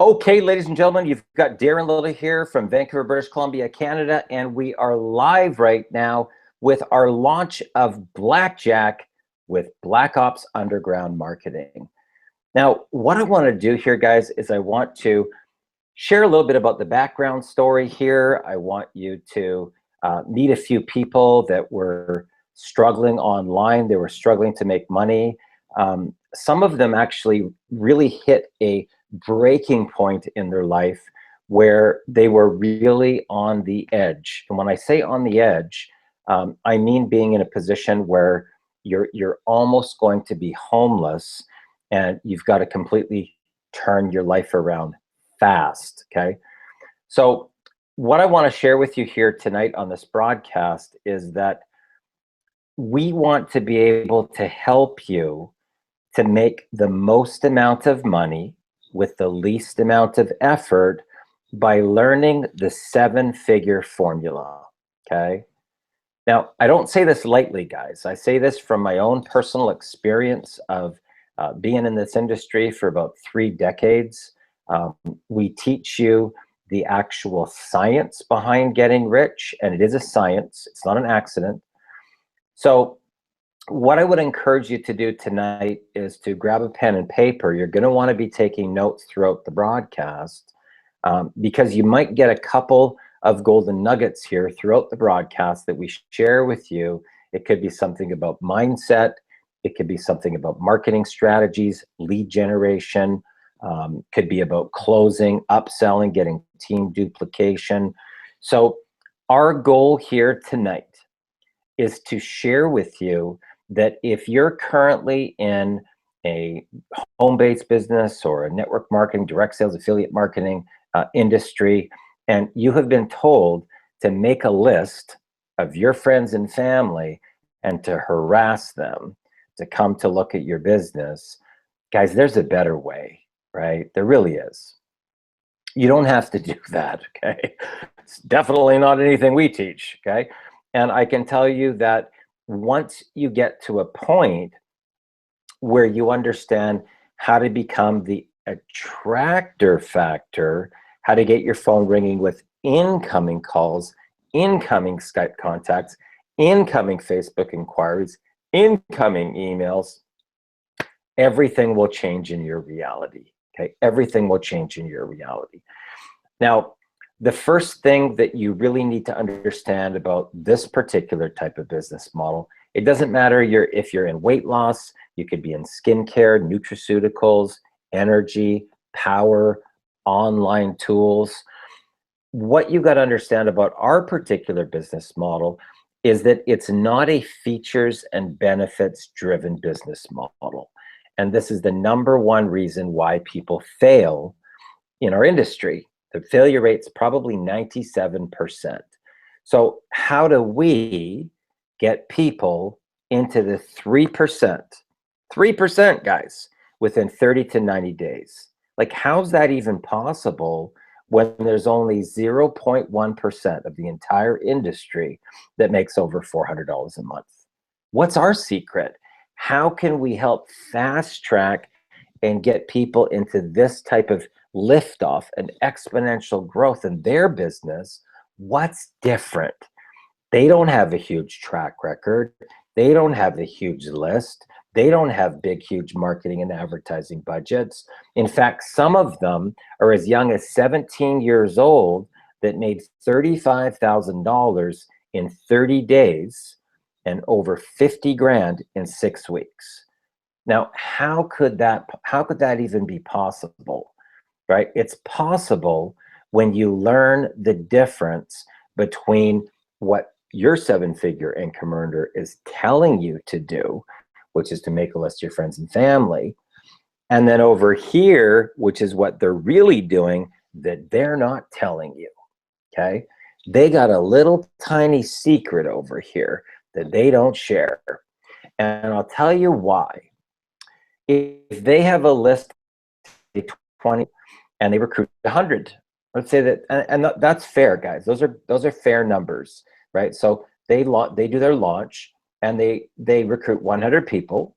Okay, ladies and gentlemen, you've got Darren Little here from Vancouver, British Columbia, Canada, and we are live right now with our launch of Blackjack with Black Ops Underground Marketing. Now, what I want to do here, guys, is I want to share a little bit about the background story here. I want you to meet a few people that were struggling online. They were struggling to make money. Some of them actually really hit a breaking point in their life where they were really on the edge. And when I say on the edge, I mean being in a position where you're almost going to be homeless and you've got to completely turn your life around fast, okay? So what I want to share with you here tonight on this broadcast is that we want to be able to help you to make the most amount of money with the least amount of effort by learning the seven-figure formula, okay? Now, I don't say this lightly, guys. I say this from my own personal experience of being in this industry for about 3 decades. We teach you the actual science behind getting rich, and it is a science. It's not an accident. So what I would encourage you to do tonight is to grab a pen and paper. You're going to want to be taking notes throughout the broadcast because you might get a couple of golden nuggets here throughout the broadcast that we share with you. It could be something about mindset. It could be something about marketing strategies, lead generation, could be about closing, upselling, getting team duplication. So our goal here tonight is to share with you that if you're currently in a home-based business or a network marketing, direct sales, affiliate marketing industry, and you have been told to make a list of your friends and family and to harass them to come to look at your business, guys, there's a better way, right? There really is. You don't have to do that, okay? It's definitely not anything we teach, okay? And I can tell you that once you get to a point where you understand how to become the attractor factor, how to get your phone ringing with incoming calls, incoming Skype contacts, incoming Facebook inquiries, incoming emails, everything will change in your reality, okay? Everything will change in your reality. Now, the first thing that you really need to understand about this particular type of business model, it doesn't matter if you're in weight loss, you could be in skincare, nutraceuticals, energy, power, online tools. What you got to understand about our particular business model is that it's not a features and benefits driven business model. And this is the #1 reason why people fail in our industry. The failure rate's probably 97%. So how do we get people into the 3%? 3%, guys, within 30 to 90 days. Like, how's that even possible when there's only 0.1% of the entire industry that makes over $400 a month? What's our secret? How can we help fast track and get people into this type of liftoff and exponential growth in their business? What's different? They don't have a huge track record. They don't have a huge list. They don't have big, huge marketing and advertising budgets. In fact, some of them are as young as 17 years old that made $35,000 in 30 days and over 50 grand in 6 weeks. Now, how could that even be possible, right? It's possible when you learn the difference between what your 7-figure income earner is telling you to do, which is to make a list of your friends and family, and then over here, which is what they're really doing that they're not telling you, okay? They got a little tiny secret over here that they don't share. And I'll tell you why. If they have a list of 20 and they recruit 100, let's say that, and that's fair, guys. Those are fair numbers, right? So they do their launch and they recruit 100 people,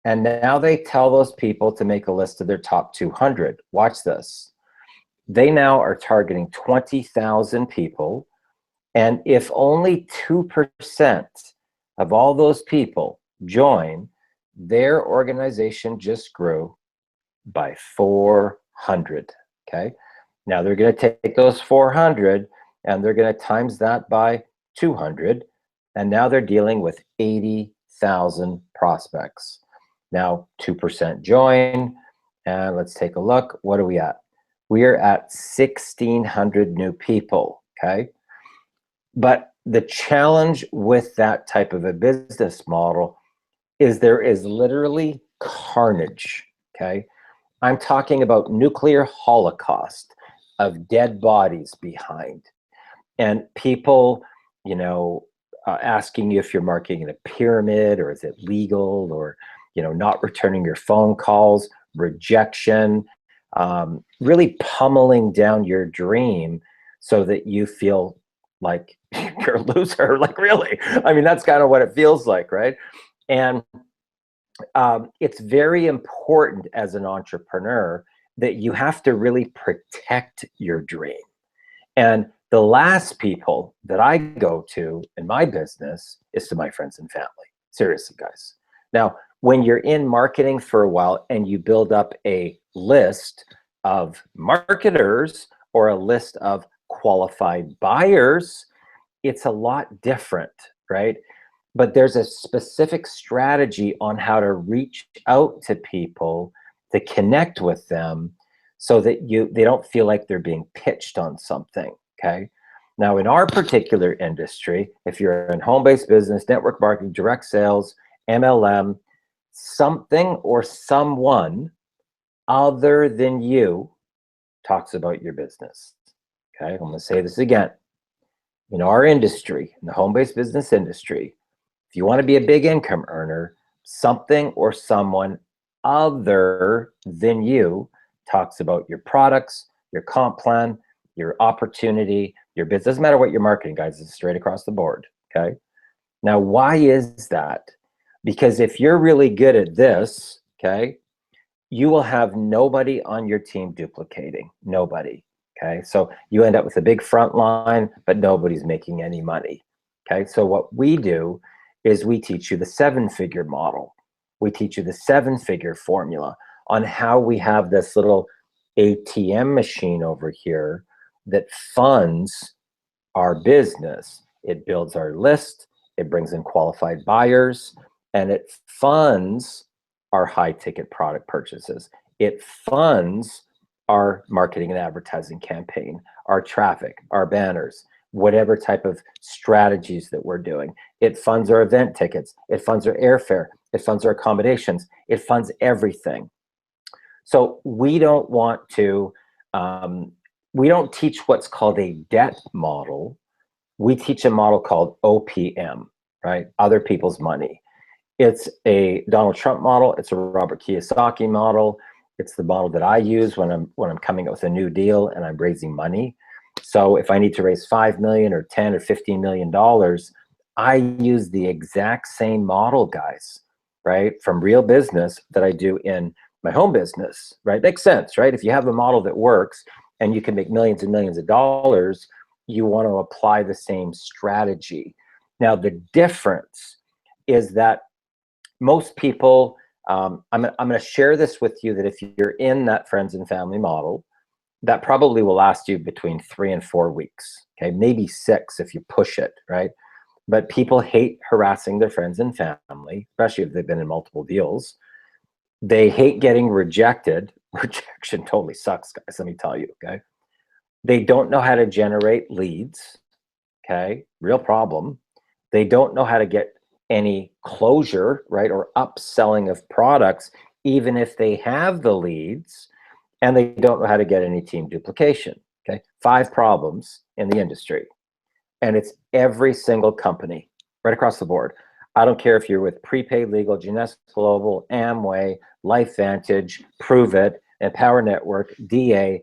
and now they tell those people to make a list of their top 200. Watch this. They now are targeting 20,000 people. And if only 2% of all those people join, their organization just grew by 400, okay? Now they're gonna take those 400 and they're gonna times that by 200, and now they're dealing with 80,000 prospects. Now 2% join, and let's take a look. What are we at? We are at 1,600 new people, okay? But the challenge with that type of a business model is there is literally carnage, okay? I'm talking about nuclear holocaust of dead bodies behind, and people, you know, asking you if you're marketing a pyramid, or is it legal, or, you know, not returning your phone calls, rejection, really pummeling down your dream so that you feel like you're a loser. Like, really, I mean, that's kind of what it feels like, right? And it's very important as an entrepreneur that you have to really protect your dream. And the last people that I go to in my business is to my friends and family. Seriously, guys. Now, when you're in marketing for a while and you build up a list of marketers or a list of qualified buyers, it's a lot different, right? But there's a specific strategy on how to reach out to people, to connect with them, so that they don't feel like they're being pitched on something, okay? Now, in our particular industry, if you're in home-based business, network marketing, direct sales, MLM, something or someone other than you talks about your business, okay? I'm gonna say this again. In our industry, in the home-based business industry, if you want to be a big income earner, something or someone other than you talks about your products, your comp plan, your opportunity, your business. Doesn't matter what you're marketing, guys, it's straight across the board, okay? Now, why is that? Because if you're really good at this, okay, you will have nobody on your team duplicating, nobody, okay? So you end up with a big front line, but nobody's making any money, okay? So what we do is we teach you the 7-figure model. We teach you the 7-figure formula on how we have this little ATM machine over here that funds our business. It builds our list, it brings in qualified buyers, and it funds our high ticket product purchases. It funds our marketing and advertising campaign, our traffic, our banners, whatever type of strategies that we're doing. It funds our event tickets. It funds our airfare. It funds our accommodations. It funds everything. So we don't want to, we don't teach what's called a debt model. We teach a model called OPM, right? Other people's money. It's a Donald Trump model. It's a Robert Kiyosaki model. It's the model that I use when I'm coming up with a new deal and I'm raising money. So if I need to raise 5 million or 10 or 15 million dollars, I use the exact same model, guys, right? From real business that I do in my home business, right? Makes sense, right? If you have a model that works and you can make millions and millions of dollars, you want to apply the same strategy. Now, the difference is that most people, I'm going to share this with you, that if you're in that friends and family model, that probably will last you between 3 and 4 weeks, okay? Maybe 6 if you push it, right? But people hate harassing their friends and family, especially if they've been in multiple deals. They hate getting rejected. Rejection totally sucks, guys, let me tell you, okay? They don't know how to generate leads, okay? Real problem. They don't know how to get any closure, right? Or upselling of products, even if they have the leads, and they don't know how to get any team duplication, okay? 5 problems in the industry. And it's every single company right across the board. I don't care if you're with Prepaid Legal, Genesis Global, Amway, LifeVantage, Prove It, Empower Network, DA,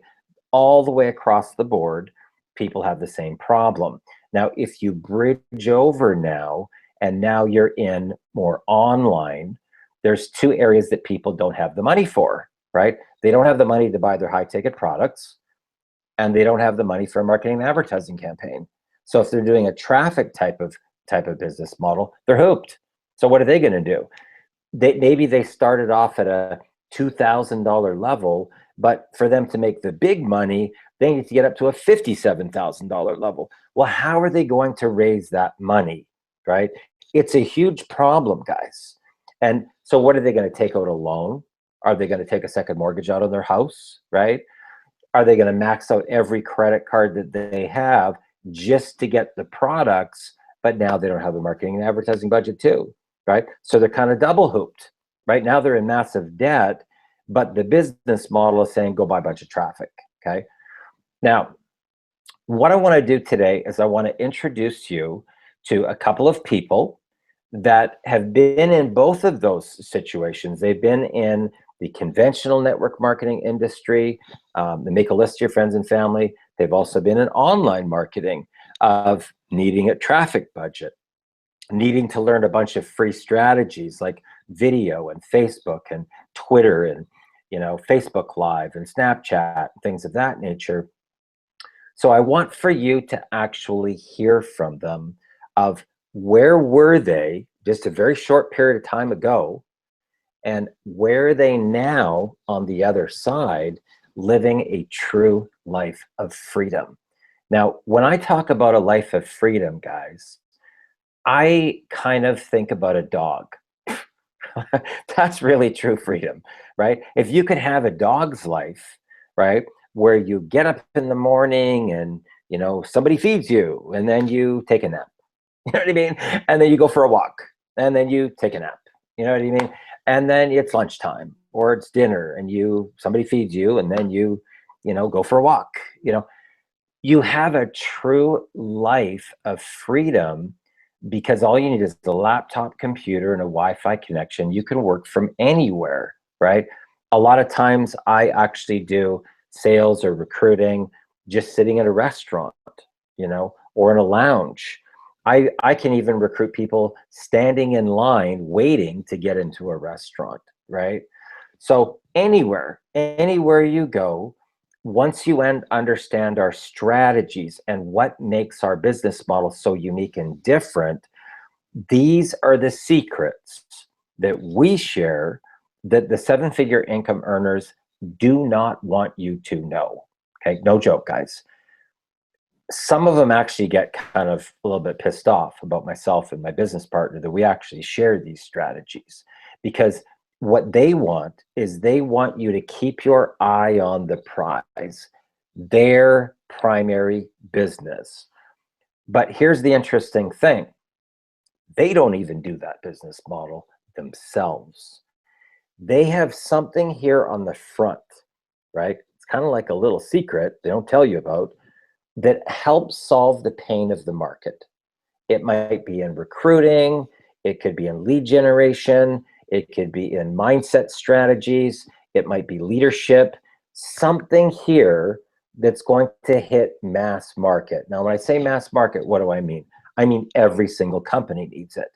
all the way across the board, people have the same problem. Now, if you bridge over now, and now you're in more online, there's 2 areas that people don't have the money for, right? They don't have the money to buy their high ticket products, and they don't have the money for a marketing and advertising campaign. So if they're doing a traffic type of business model, they're hooped. So what are they going to do? Maybe they started off at a $2,000 level, but for them to make the big money, they need to get up to a $57,000 level. Well, how are they going to raise that money, right? It's a huge problem, guys. And so what are they going to take out a loan? Are they going to take a second mortgage out on their house, right? Are they going to max out every credit card that they have just to get the products, but now they don't have a marketing and advertising budget too, right? So they're kind of double hooped. Right now they're in massive debt, but the business model is saying go buy a bunch of traffic, okay? Now, what I want to do today is I want to introduce you to a couple of people that have been in both of those situations. They've been in the conventional network marketing industry, they make a list of your friends and family. They've also been in online marketing of needing a traffic budget, needing to learn a bunch of free strategies like video and Facebook and Twitter and Facebook Live and Snapchat, things of that nature. So I want for you to actually hear from them of where were they just a very short period of time ago, and where are they now on the other side living a true life of freedom. Now, when I talk about a life of freedom, guys, I kind of think about a dog. That's really true freedom, right? If you could have a dog's life, right, where you get up in the morning and somebody feeds you, and then you take a nap, you know what I mean, and then you go for a walk, and then you take a nap, you know what I mean, and then it's lunchtime or it's dinner, and somebody feeds you, and then you go for a walk. You have a true life of freedom, because all you need is the laptop, computer, and a Wi-Fi connection. You can work from anywhere, right? A lot of times I actually do sales or recruiting just sitting at a restaurant, or in a lounge. I can even recruit people standing in line waiting to get into a restaurant, right? So anywhere you go, once you understand our strategies and what makes our business model so unique and different, these are the secrets that we share that the seven-figure income earners do not want you to know. Okay, no joke, guys. Some of them actually get kind of a little bit pissed off about myself and my business partner that we actually share these strategies, because what they want is they want you to keep your eye on the prize, their primary business. But here's the interesting thing. They don't even do that business model themselves. They have something here on the front, right? It's kind of like a little secret they don't tell you about, that helps solve the pain of the market. It might be in recruiting, it could be in lead generation, it could be in mindset strategies, it might be leadership, something here that's going to hit mass market. Now, when I say mass market, what do I mean? I mean every single company needs it,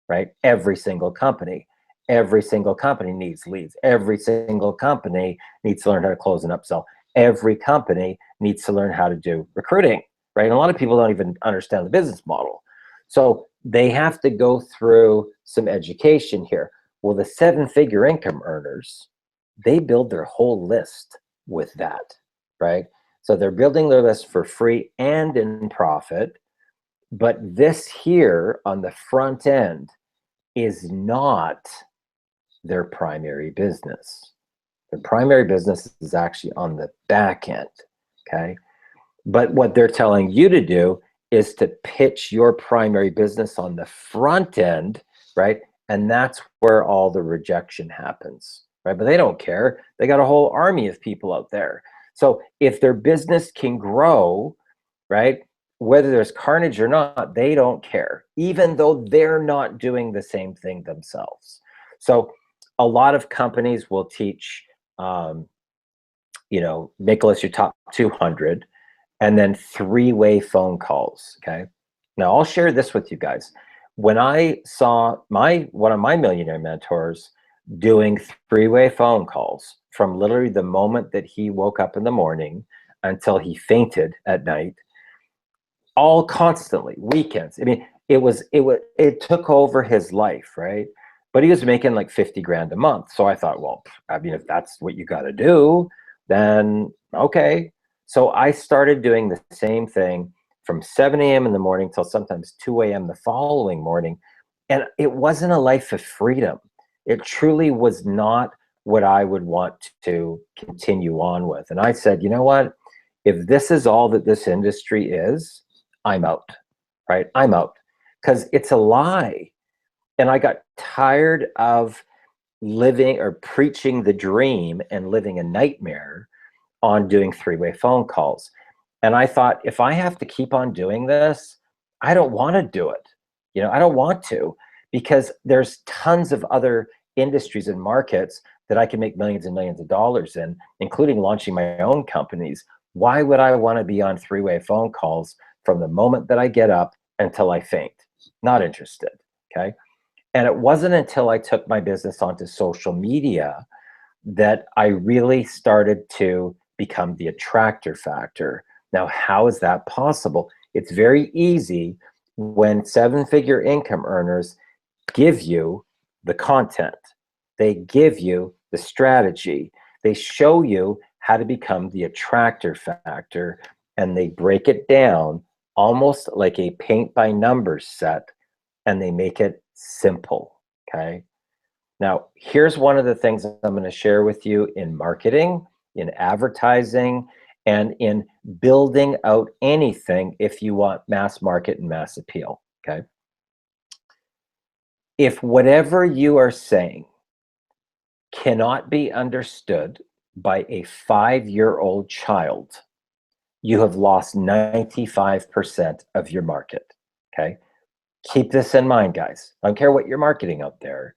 right? Every single company. Every single company needs leads. Every single company needs to learn how to close and upsell. Every company needs to learn how to do recruiting, right? And a lot of people don't even understand the business model. So they have to go through some education here. Well, the seven-figure income earners, they build their whole list with that, right? So they're building their list for free and in profit. But this here on the front end is not their primary business. The primary business is actually on the back end, okay? But what they're telling you to do is to pitch your primary business on the front end, right? And that's where all the rejection happens, right? But they don't care. They got a whole army of people out there. So if their business can grow, right, whether there's carnage or not, they don't care, even though they're not doing the same thing themselves. So a lot of companies will teach, make a list your top 200 and then three-way phone calls, okay? Now, I'll share this with you guys. When I saw one of my millionaire mentors doing three-way phone calls from literally the moment that he woke up in the morning until he fainted at night, all constantly, weekends. I mean, it took over his life, right? But he was making like 50 grand a month. So I thought, well, I mean, if that's what you got to do, then okay. So I started doing the same thing from 7 a.m. in the morning till sometimes 2 a.m. the following morning. And it wasn't a life of freedom. It truly was not what I would want to continue on with. And I said, you know what? If this is all that this industry is, I'm out, right? I'm out because it's a lie. And I got tired of living or preaching the dream and living a nightmare on doing three-way phone calls. And I thought, if I have to keep on doing this, I don't want to do it. You know, I don't want to, because there's tons of other industries and markets that I can make millions and millions of dollars in, including launching my own companies. Why would I want to be on three-way phone calls from the moment that I get up until I faint? Not interested, okay? And it wasn't until I took my business onto social media that I really started to become the attractor factor. Now, how is that possible? It's very easy when seven-figure income earners give you the content. They give you the strategy. They show you how to become the attractor factor, and they break it down almost like a paint by numbers set, and they make it simple, okay? Now, here's one of the things I'm going to share with you in marketing, in advertising, and in building out anything if you want mass market and mass appeal, okay? If whatever you are saying cannot be understood by a 5-year-old child, you have lost 95% of your market, okay? Keep this in mind, guys. I don't care what you're marketing out there,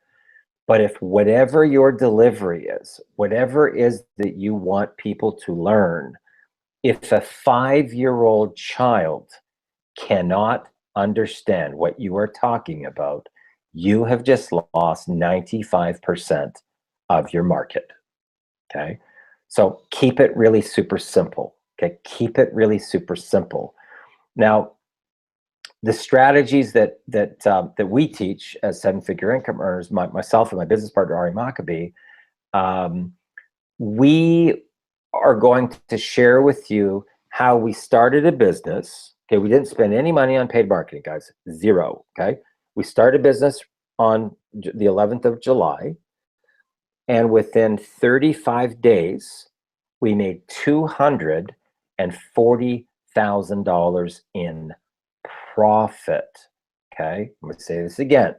but if whatever your delivery is, whatever is that you want people to learn, if a 5-year-old child cannot understand what you are talking about, you have just lost 95% of your market, okay? So keep it really super simple, okay? Keep it really super simple. Now, the strategies that we teach as seven-figure income earners, myself and my business partner, Ari Maccabee, we are going to share with you how we started a business. Okay, we didn't spend any money on paid marketing, guys, zero, okay? We started a business on the 11th of July, and within 35 days, we made $240,000 in profit, okay? I'm gonna say this again.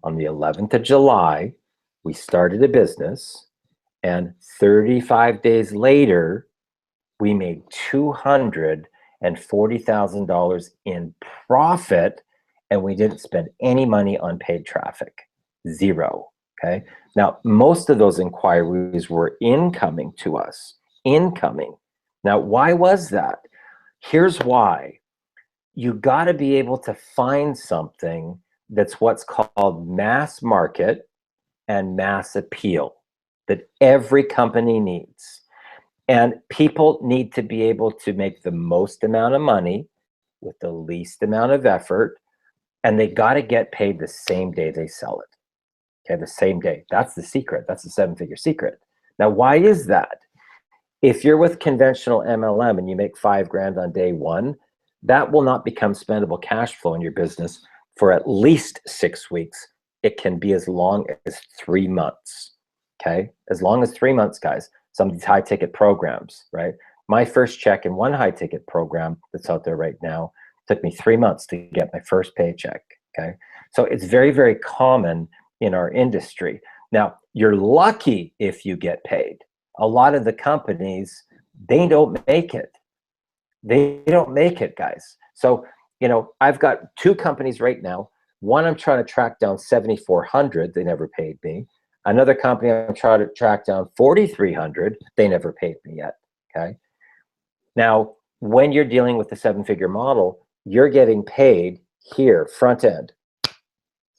On the 11th of July, we started a business, and 35 days later, we made $240,000 in profit, and we didn't spend any money on paid traffic, zero, okay? Now, most of those inquiries were incoming to us, incoming. Now, why was that? Here's why. You gotta be able to find something that's what's called mass market and mass appeal that every company needs. And people need to be able to make the most amount of money with the least amount of effort, and they got to get paid the same day they sell it. Okay, the same day. That's the secret. That's the seven-figure secret. Now, why is that? If you're with conventional MLM and you make 5 grand on day one, that will not become spendable cash flow in your business for at least 6 weeks. It can be as long as 3 months. Okay, as long as 3 months, guys. Some of these high ticket programs, right? My first check in one high ticket program that's out there right now took me 3 months to get my first paycheck, okay? So it's very, very common in our industry. Now, you're lucky if you get paid. A lot of the companies, they don't make it. They don't make it, guys. So, you know, I've got 2 companies right now. One, I'm trying to track down 7,400. They never paid me. Another company, I'm trying to track down 4,300. They never paid me yet, okay? Now, when you're dealing with the seven-figure model, you're getting paid here, front end,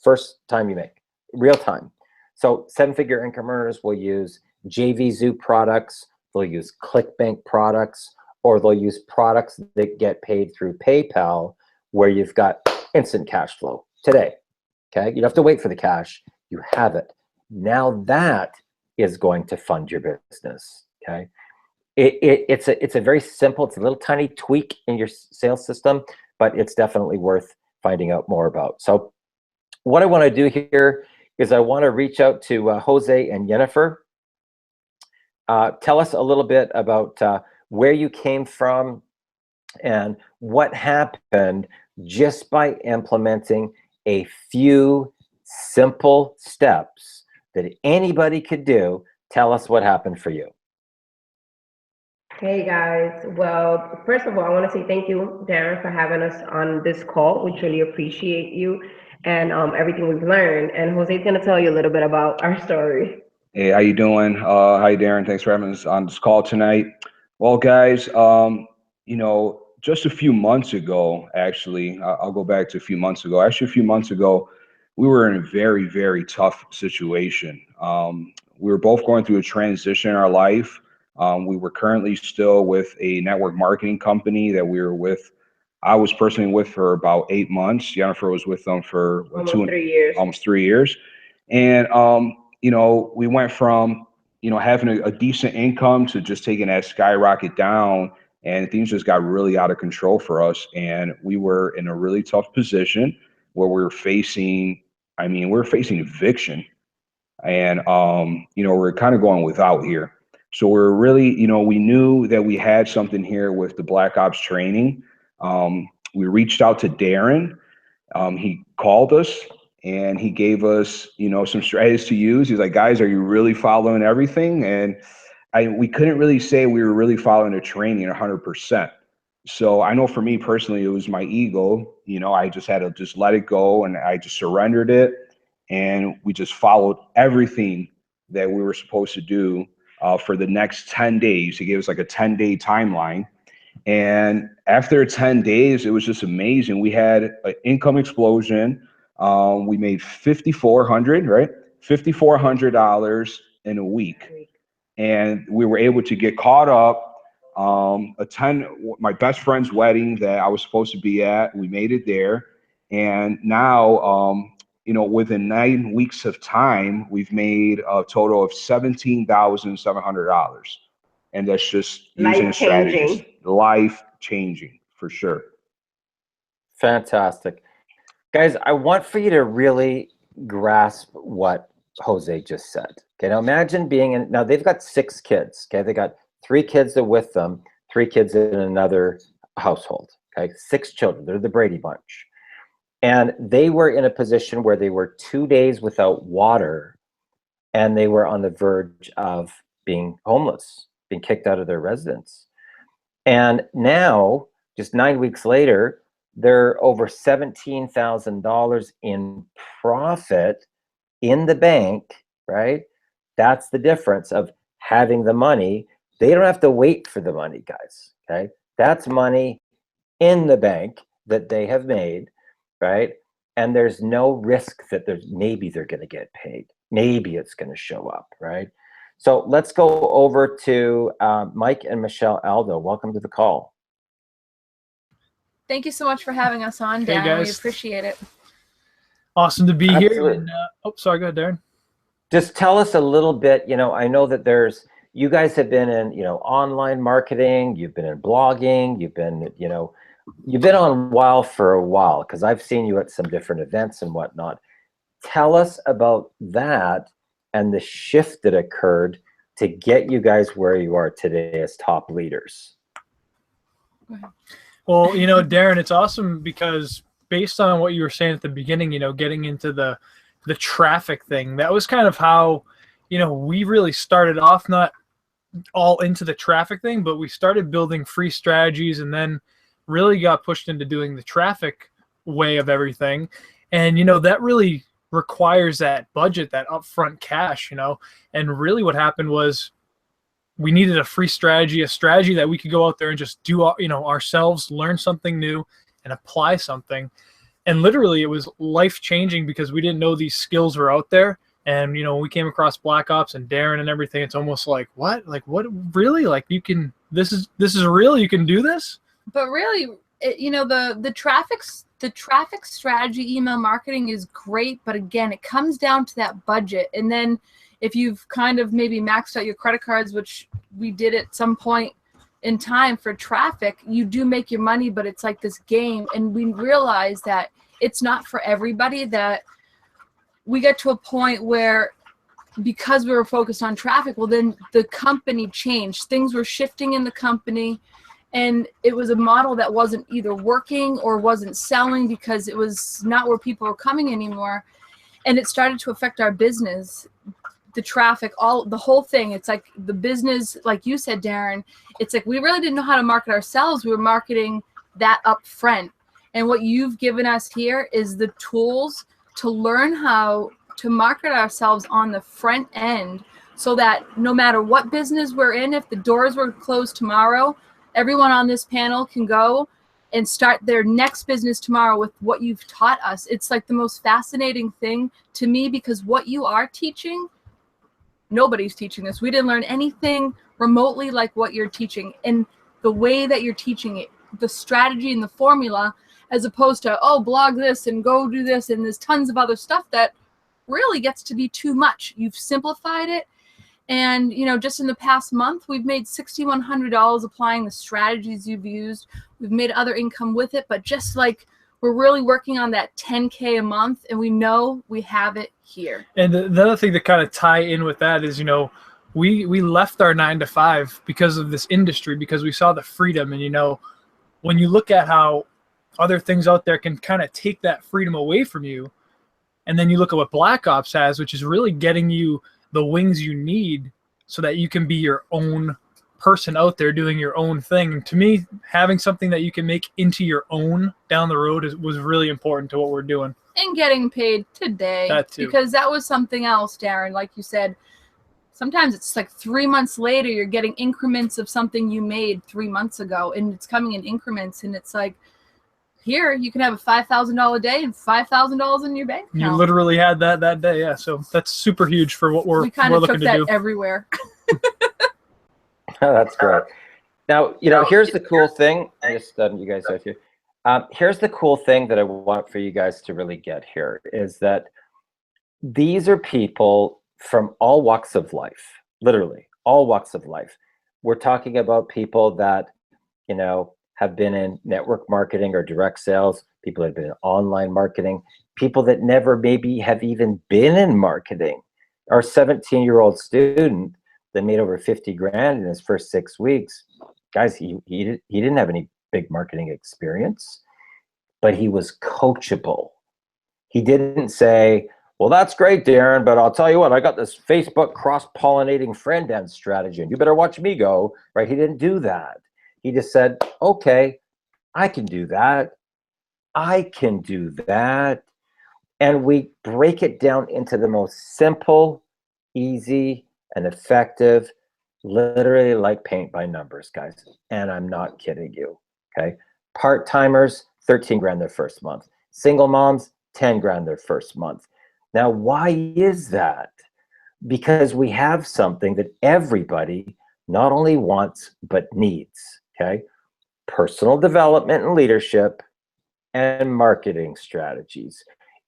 first time you make, real time. So seven-figure income earners will use JVZoo products, they'll use ClickBank products, or they'll use products that get paid through PayPal, where you've got instant cash flow today. Okay, you don't have to wait for the cash, you have it. Now that is going to fund your business. Okay, it's a very simple, it's a little tiny tweak in your sales system, but it's definitely worth finding out more about. So what I want to do here is I want to reach out to Jose and Jennifer. Tell us a little bit about where you came from and what happened just by implementing a few simple steps that anybody could do. Tell us what happened for you. Hey guys, well, first of all, I want to say thank you, Darren, for having us on this call. We truly appreciate you and everything we've learned. And Jose's going to tell you a little bit about our story. Hey, how you doing? Hi, Darren. Thanks for having us on this call tonight. Well, guys, just a few months ago, actually, I'll go back to a few months ago. Actually, a few months ago, we were in a very, very tough situation. We were both going through a transition in our life. We were currently still with a network marketing company that we were with. I was personally with for about 8 months. Jennifer was with them for almost 3 years. Almost 3 years. And, we went from, having a decent income to just taking that skyrocket down, and things just got really out of control for us. And we were in a really tough position where we were facing eviction. And, we're kind of going without here. So we're really, we knew that we had something here with the Black Ops training. We reached out to Darren. He called us and he gave us, some strategies to use. He's like, guys, are you really following everything? And we couldn't really say we were really following the training 100%. So I know for me personally, it was my ego. I just had to just let it go, and I just surrendered it. And we just followed everything that we were supposed to do for the next 10 days. He gave us like a 10-day timeline. And after 10 days, it was just amazing. We had an income explosion. We made $5,400, right? $5,400 in a week. And we were able to get caught up, attend my best friend's wedding that I was supposed to be at. We made it there. And now, within 9 weeks of time, we've made a total of $17,700. And that's just using a strategy. Life changing, for sure. Fantastic. Guys, I want for you to really grasp what Jose just said. Okay, now imagine now they've got 6 kids. Okay, they got 3 kids that are with them, 3 kids in another household. Okay, 6 children. They're the Brady Bunch. And they were in a position where they were 2 days without water, and they were on the verge of being homeless, being kicked out of their residence. And now, just 9 weeks later, they're over $17,000 in profit in the bank, right? That's the difference of having the money. They don't have to wait for the money, guys, okay? That's money in the bank that they have made, right? And there's no risk that maybe they're going to get paid. Maybe it's going to show up, right? So let's go over to Mike and Michelle Aldo. Welcome to the call. Thank you so much for having us on, Darren. Hey, we appreciate it. Awesome to be here. And, sorry, go ahead, Darren. Just tell us a little bit. I know that you guys have been in, online marketing. You've been in blogging. You've been on WOW for a while, because I've seen you at some different events and whatnot. Tell us about that and the shift that occurred to get you guys where you are today as top leaders. Well, Darren, it's awesome because based on what you were saying at the beginning, getting into the traffic thing, that was kind of how, we really started off, not all into the traffic thing, but we started building free strategies and then really got pushed into doing the traffic way of everything. And, that really requires that budget, that upfront cash, and really what happened was we needed a free strategy, a strategy that we could go out there and just do, ourselves, learn something new and apply something. And literally it was life changing because we didn't know these skills were out there. And, we came across Black Ops and Darren and everything. It's almost like, what really? Like you can this is real. You can do this. But really, the traffic strategy, email marketing is great, but again, it comes down to that budget. And then if you've kind of maybe maxed out your credit cards, which we did at some point in time for traffic, you do make your money, but it's like this game. And we realize that it's not for everybody, that we get to a point where because we were focused on traffic, well, then the company changed. Things were shifting in the company, and it was a model that wasn't either working or wasn't selling because it was not where people were coming anymore. And it started to affect our business, the traffic, the whole thing. It's like the business, like you said, Darren, it's like we really didn't know how to market ourselves. We were marketing that up front. And what you've given us here is the tools to learn how to market ourselves on the front end, so that no matter what business we're in, if the doors were closed tomorrow, everyone on this panel can go and start their next business tomorrow with what you've taught us. It's like the most fascinating thing to me, because what you are teaching, nobody's teaching this. We didn't learn anything remotely like what you're teaching, and the way that you're teaching it, the strategy and the formula, as opposed to, oh, blog this and go do this, and there's tons of other stuff that really gets to be too much. You've simplified it. And, just in the past month, we've made $6,100 applying the strategies you've used. We've made other income with it, but just like we're really working on that 10K a month, and we know we have it here. And the other thing to kind of tie in with that is, we left our 9-to-5 because of this industry, because we saw the freedom. And, when you look at how other things out there can kind of take that freedom away from you, and then you look at what Black Ops has, which is really getting you the wings you need so that you can be your own person out there doing your own thing. And to me, having something that you can make into your own down the road was really important to what we're doing. And getting paid today. That too. Because that was something else, Darren. Like you said, sometimes it's like 3 months later, you're getting increments of something you made 3 months ago, and it's coming in increments. And it's like, here, you can have a $5,000 day and $5,000 in your bank account. You literally had that day, yeah. So that's super huge for what we're looking to do. We kind of took that everywhere. Oh, that's great. Now, here's the cool thing. I just you guys have you. Here's the cool thing that I want for you guys to really get here is that these are people from all walks of life, literally all walks of life. We're talking about people that, have been in network marketing or direct sales, people that have been in online marketing, people that never maybe have even been in marketing. Our 17-year-old student that made over 50 grand in his first 6 weeks, guys, he didn't have any big marketing experience, but he was coachable. He didn't say, well, that's great, Darren, but I'll tell you what, I got this Facebook cross-pollinating friend end strategy, and you better watch me go, right? He didn't do that. He just said, okay, I can do that. I can do that. And we break it down into the most simple, easy, and effective, literally like paint by numbers, guys. And I'm not kidding you, okay? Part-timers, 13 grand their first month. Single moms, 10 grand their first month. Now, why is that? Because we have something that everybody not only wants, but needs. Okay, personal development and leadership and marketing strategies.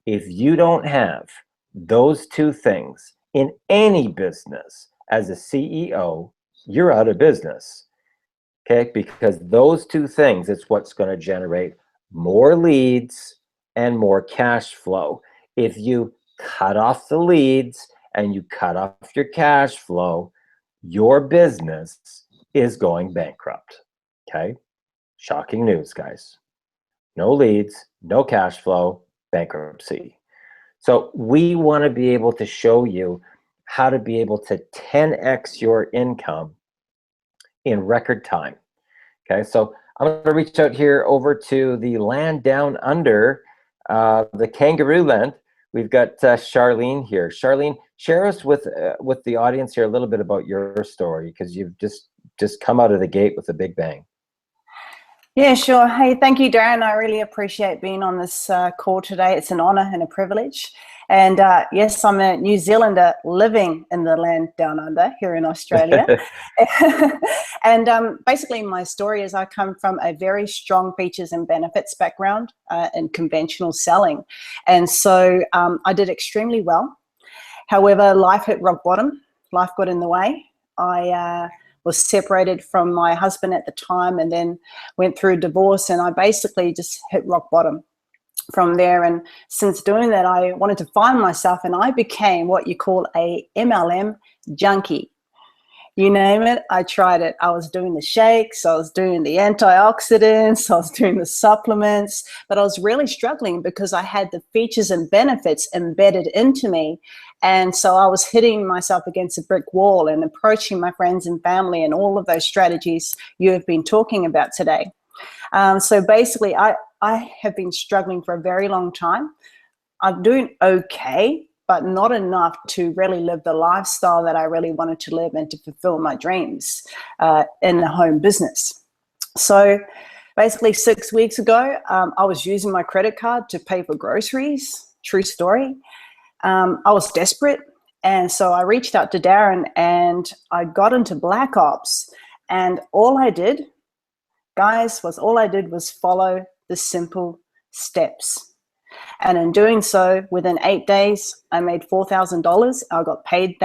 If you don't have those two things in any business as a CEO, you're out of business. Okay, because those two things is what's going to generate more leads and more cash flow. If you cut off the leads and you cut off your cash flow, your business is going bankrupt. Okay, shocking news, guys. No leads, no cash flow, bankruptcy. So we want to be able to show you how to be able to 10x your income in record time. Okay, so I'm going to reach out here over to the land down under, the kangaroo land. We've got Charlene here. Charlene, share us with the audience here a little bit about your story, because you've just come out of the gate with a big bang. Yeah, sure. Hey, thank you, Darren. I really appreciate being on this call today. It's an honor and a privilege. And yes, I'm a New Zealander living in the land down under here in Australia. And basically, my story is I come from a very strong features and benefits background in conventional selling. And so I did extremely well. However, life hit rock bottom. Life got in the way. I was separated from my husband at the time and then went through divorce, and I basically just hit rock bottom from there. And since doing that, I wanted to find myself, and I became what you call a MLM junkie. You name it, I tried it. I was doing the shakes, I was doing the antioxidants, I was doing the supplements, but I was really struggling because I had the features and benefits embedded into me. And so I was hitting myself against a brick wall and approaching my friends and family and all of those strategies you have been talking about today. So basically, I have been struggling for a very long time. I'm doing okay, but not enough to really live the lifestyle that I really wanted to live and to fulfill my dreams in the home business. So basically 6 weeks ago, I was using my credit card to pay for groceries. True story. I was desperate. And so I reached out to Darren and I got into Black Ops. And all I did, guys, was follow the simple steps. And in doing so, within 8 days, I made $4,000. I got paid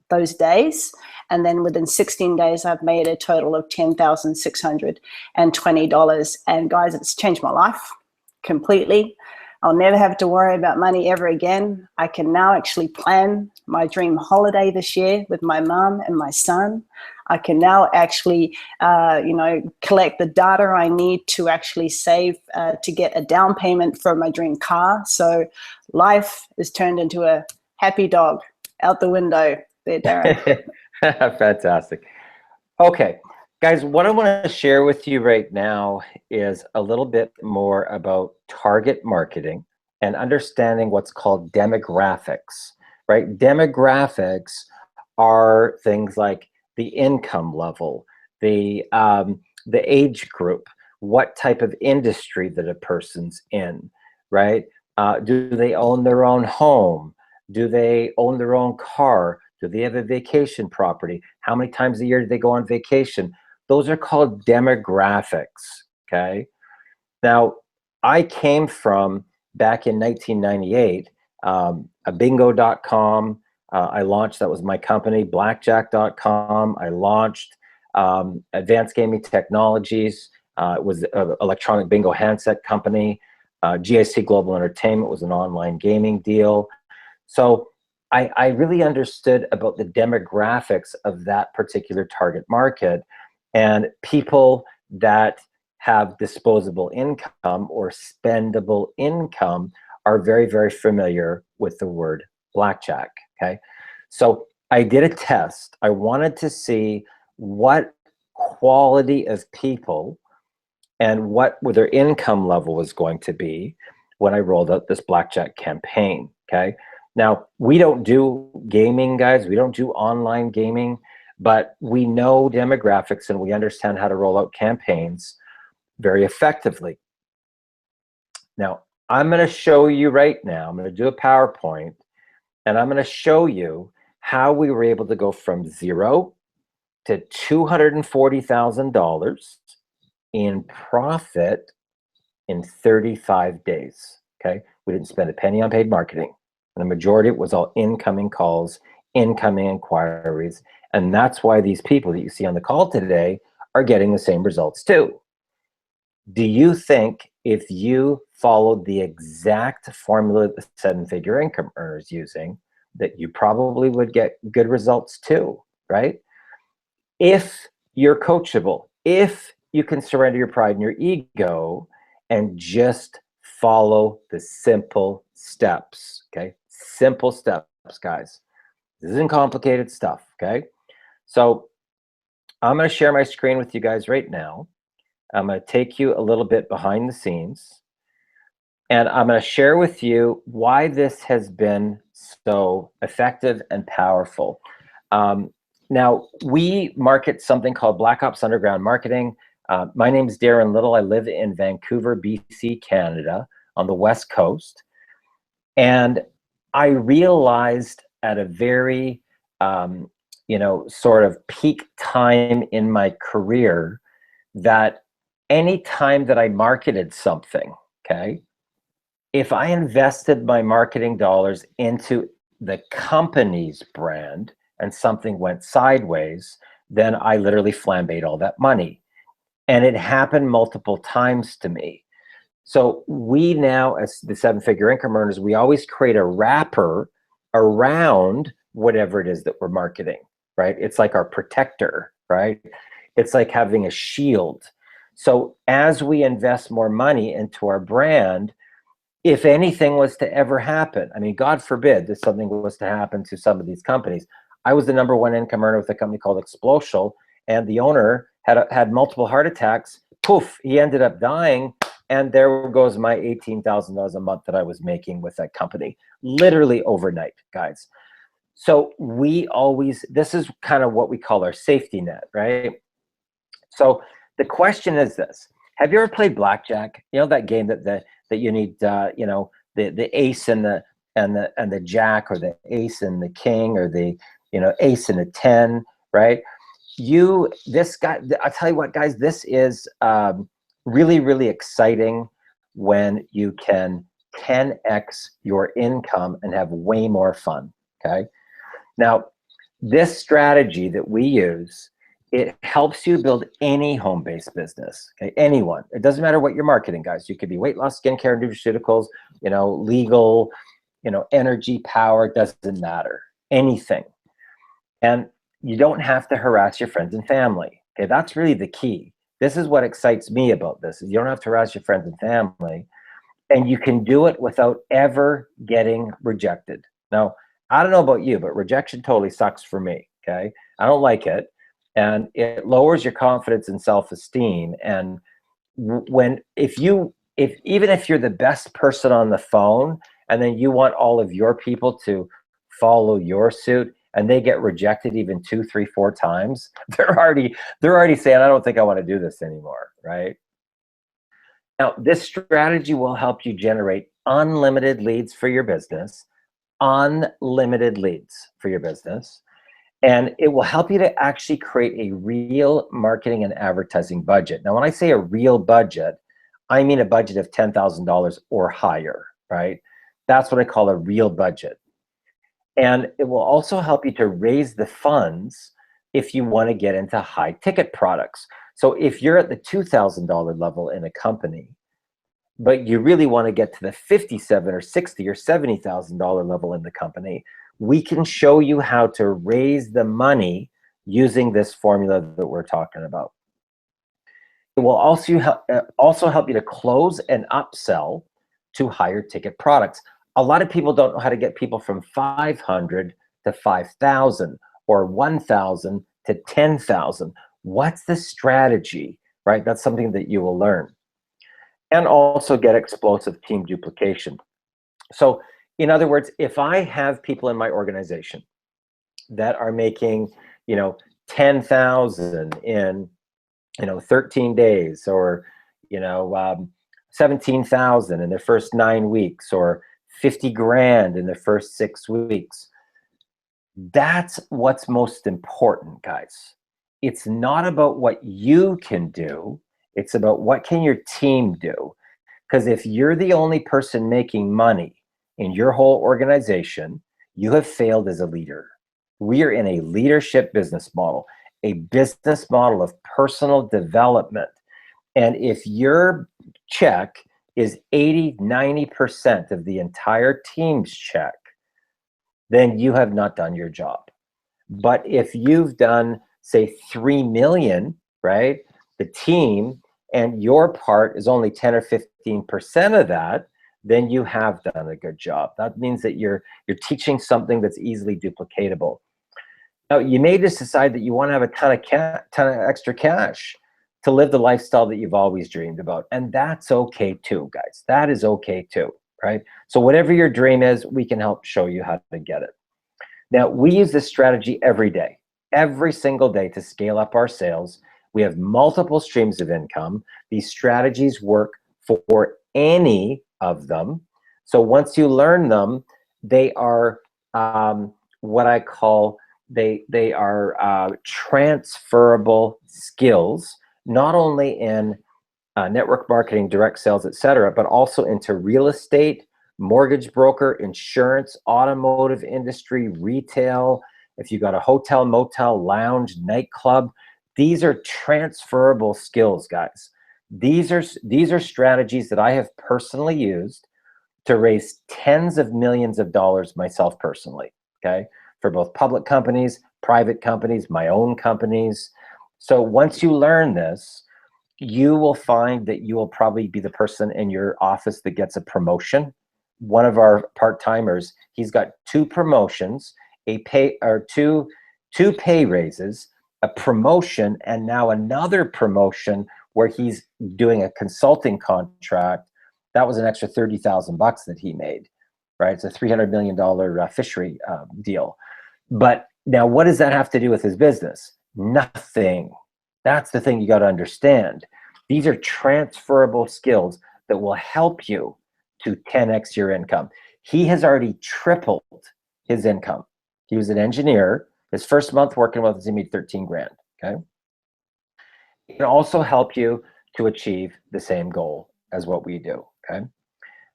those days. And then within 16 days, I've made a total of $10,620. And guys, it's changed my life completely. I'll never have to worry about money ever again. I can now actually plan my dream holiday this year with my mom and my son. I can now actually, collect the data I need to actually save to get a down payment for my dream car. So life is turned into a happy dog out the window there, Darren. Fantastic. Okay, guys, what I want to share with you right now is a little bit more about target marketing and understanding what's called demographics, right? Demographics are things like the income level, the age group, what type of industry that a person's in, right? Do they own their own home? Do they own their own car? Do they have a vacation property? How many times a year do they go on vacation? Those are called demographics, okay? Now, I came from, back in 1998, a bingo.com, I launched, that was my company, blackjack.com. I launched Advanced Gaming Technologies. It was an electronic bingo handset company. GIC Global Entertainment was an online gaming deal. So I really understood about the demographics of that particular target market, and people that have disposable income or spendable income are very, very familiar with the word blackjack. Okay, so I did a test. I wanted to see what quality of people and what their income level was going to be when I rolled out this blackjack campaign. Okay, now we don't do gaming, guys. We don't do online gaming, but we know demographics and we understand how to roll out campaigns very effectively. Now, I'm going to show you right now, I'm going to do a PowerPoint, and I'm going to show you how we were able to go from zero to $240,000 in profit in 35 days, okay? We didn't spend a penny on paid marketing. And the majority of it was all incoming calls, incoming inquiries, and that's why these people that you see on the call today are getting the same results too. Do you think if you followed the exact formula that the seven-figure income earner is using, that you probably would get good results too, right? If you're coachable, if you can surrender your pride and your ego and just follow the simple steps, okay? Simple steps, guys. This isn't complicated stuff, okay? So I'm going to share my screen with you guys right now. I'm going to take you a little bit behind the scenes, and I'm going to share with you why this has been so effective and powerful. Now, we market something called Black Ops Underground Marketing. My name is Darren Little. I live in Vancouver, BC, Canada, on the West Coast. And I realized at a very, sort of peak time in my career that any time that I marketed something, okay, if I invested my marketing dollars into the company's brand and something went sideways, then I literally flambéed all that money. And it happened multiple times to me. So we now, as the seven-figure income earners, we always create a wrapper around whatever it is that we're marketing, right? It's like our protector, right? It's like having a shield. So as we invest more money into our brand, if anything was to ever happen, I mean, God forbid that something was to happen to some of these companies. I was the #1 income earner with a company called Explocial, and the owner had multiple heart attacks. Poof, he ended up dying. And there goes my $18,000 a month that I was making with that company, literally overnight, guys. So this is kind of what we call our safety net, right? So the question is this: have you ever played blackjack? You know, that game that you need, the ace and the jack, or the ace and the king, or the ace and a 10, right? This guy, I'll tell you what, guys, this is really, really exciting when you can 10x your income and have way more fun, okay? Now, this strategy that we use, it helps you build any home-based business, okay? Anyone. It doesn't matter what you're marketing, guys. You could be weight loss, skincare, nutraceuticals, legal, energy, power, it doesn't matter. Anything. And you don't have to harass your friends and family, okay? That's really the key. This is what excites me about this, is you don't have to harass your friends and family, and you can do it without ever getting rejected. Now, I don't know about you, but rejection totally sucks for me, okay? I don't like it, and it lowers your confidence and self-esteem. And even if you're the best person on the phone, and then you want all of your people to follow your suit, and they get rejected even 2, 3, 4 times, they're already saying, I don't think I want to do this anymore, right? Now, this strategy will help you generate unlimited leads for your business, and it will help you to actually create a real marketing and advertising budget. Now, when I say a real budget, I mean a budget of $10,000 or higher, right? That's what I call a real budget. And it will also help you to raise the funds if you want to get into high ticket products. So if you're at the $2,000 level in a company, but you really want to get to the $57,000 or $60,000 or $70,000 level in the company, we can show you how to raise the money using this formula that we're talking about. It will also help you to close and upsell to higher ticket products. A lot of people don't know how to get people from 500 to 5,000 or 1,000 to 10,000. What's the strategy, right? That's something that you will learn. And also get explosive team duplication. So in other words, if I have people in my organization that are making, 10,000 in, 13 days, or, 17,000 in their first 9 weeks, or 50 grand in the first 6 weeks. That's what's most important, guys. It's not about what you can do. It's about what can your team do. Because if you're the only person making money in your whole organization, you have failed as a leader. We are in a leadership business model, a business model of personal development. And if your check is 80, 90% of the entire team's check, then you have not done your job. But if you've done, say, 3 million, right, the team, and your part is only 10 or 15% of that, then you have done a good job. That means that you're teaching something that's easily duplicatable. Now, you may just decide that you want to have a ton of extra cash to live the lifestyle that you've always dreamed about. And that's okay too, guys. That is okay too, right? So whatever your dream is, we can help show you how to get it. Now, we use this strategy every day, every single day, to scale up our sales. We have multiple streams of income. These strategies work for any of them. So once you learn them, they are what I call, they are transferable skills, not only in network marketing, direct sales, etc., but also into real estate, mortgage broker, insurance, automotive industry, retail. If you got a hotel, motel, lounge, nightclub, these are transferable skills, guys. These are strategies that I have personally used to raise tens of millions of dollars myself personally, okay? For both public companies, private companies, my own companies. So once you learn this, you will find that you will probably be the person in your office that gets a promotion. One of our part-timers, he's got 2 promotions, two pay raises, a promotion, and now another promotion where he's doing a consulting contract. That was an extra $30,000 that he made, right? It's a $300 million fishery deal. But now what does that have to do with his business? Nothing. That's the thing you got to understand. These are transferable skills that will help you to 10x your income. He has already tripled his income. He was an engineer. His first month working with us, he made 13 grand, okay? It can also help you to achieve the same goal as what we do, okay?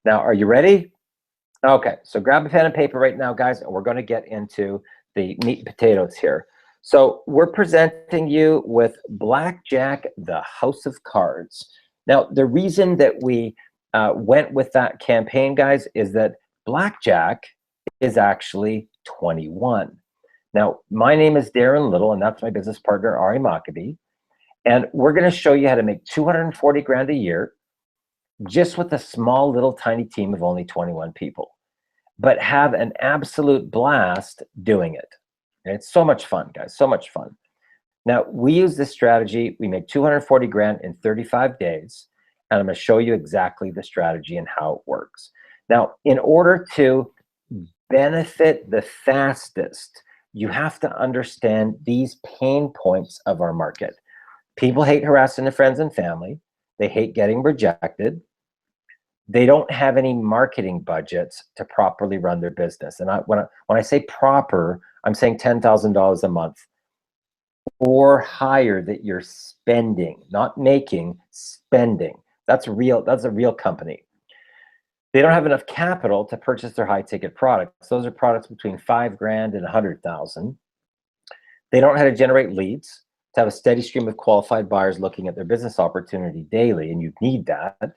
Now, are you ready? Okay, so grab a pen and paper right now, guys, and we're going to get into the meat and potatoes here. So we're presenting you with Blackjack, the House of Cards. Now, the reason that we went with that campaign, guys, is that Blackjack is actually 21. Now, my name is Darren Little, and that's my business partner, Ari Maccabee. And we're going to show you how to make 240 grand a year just with a small little tiny team of only 21 people, but have an absolute blast doing it. And it's so much fun, guys, so much fun. Now, we use this strategy. We make 240 grand in 35 days, and I'm going to show you exactly the strategy and how it works. Now, in order to benefit the fastest, you have to understand these pain points of our market. People hate harassing their friends and family. They hate getting rejected. They don't have any marketing budgets to properly run their business. And when I say proper, I'm saying $10,000 a month or higher that you're spending, not making, spending. That's real. That's a real company. They don't have enough capital to purchase their high ticket products. Those are products between 5 grand and 100,000. They don't know how to generate leads, to have a steady stream of qualified buyers looking at their business opportunity daily, and you need that.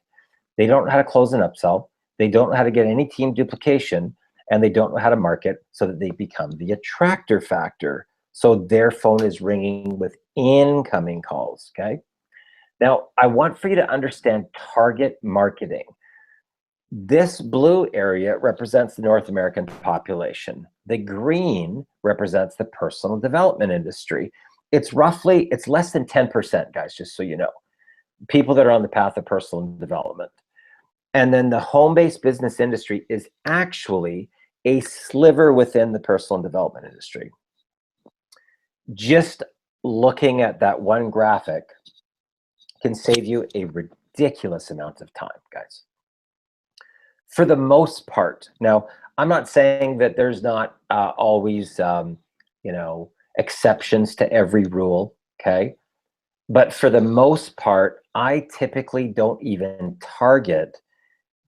They don't know how to close an upsell. They don't know how to get any team duplication, and they don't know how to market so that they become the attractor factor. So their phone is ringing with incoming calls, okay? Now, I want for you to understand target marketing. This blue area represents the North American population. The green represents the personal development industry. It's less than 10%, guys, just so you know. People that are on the path of personal development. And then the home-based business industry is actually a sliver within the personal development industry. Just looking at that one graphic can save you a ridiculous amount of time, guys. For the most part. Now, I'm not saying that there's not always, exceptions to every rule, okay? But for the most part, I typically don't even target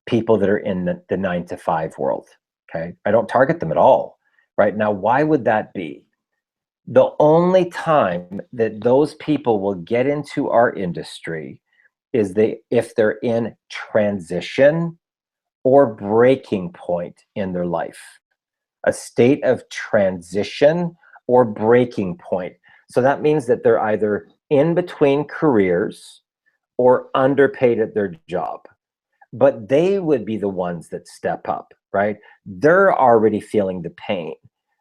people that are in the 9-to-5 world, okay? I don't target them at all, right? Now, why would that be? The only time that those people will get into our industry is if they're in transition or breaking point in their life, a state of transition or breaking point. So that means that they're either in between careers or underpaid at their job, but they would be the ones that step up, right? They're already feeling the pain.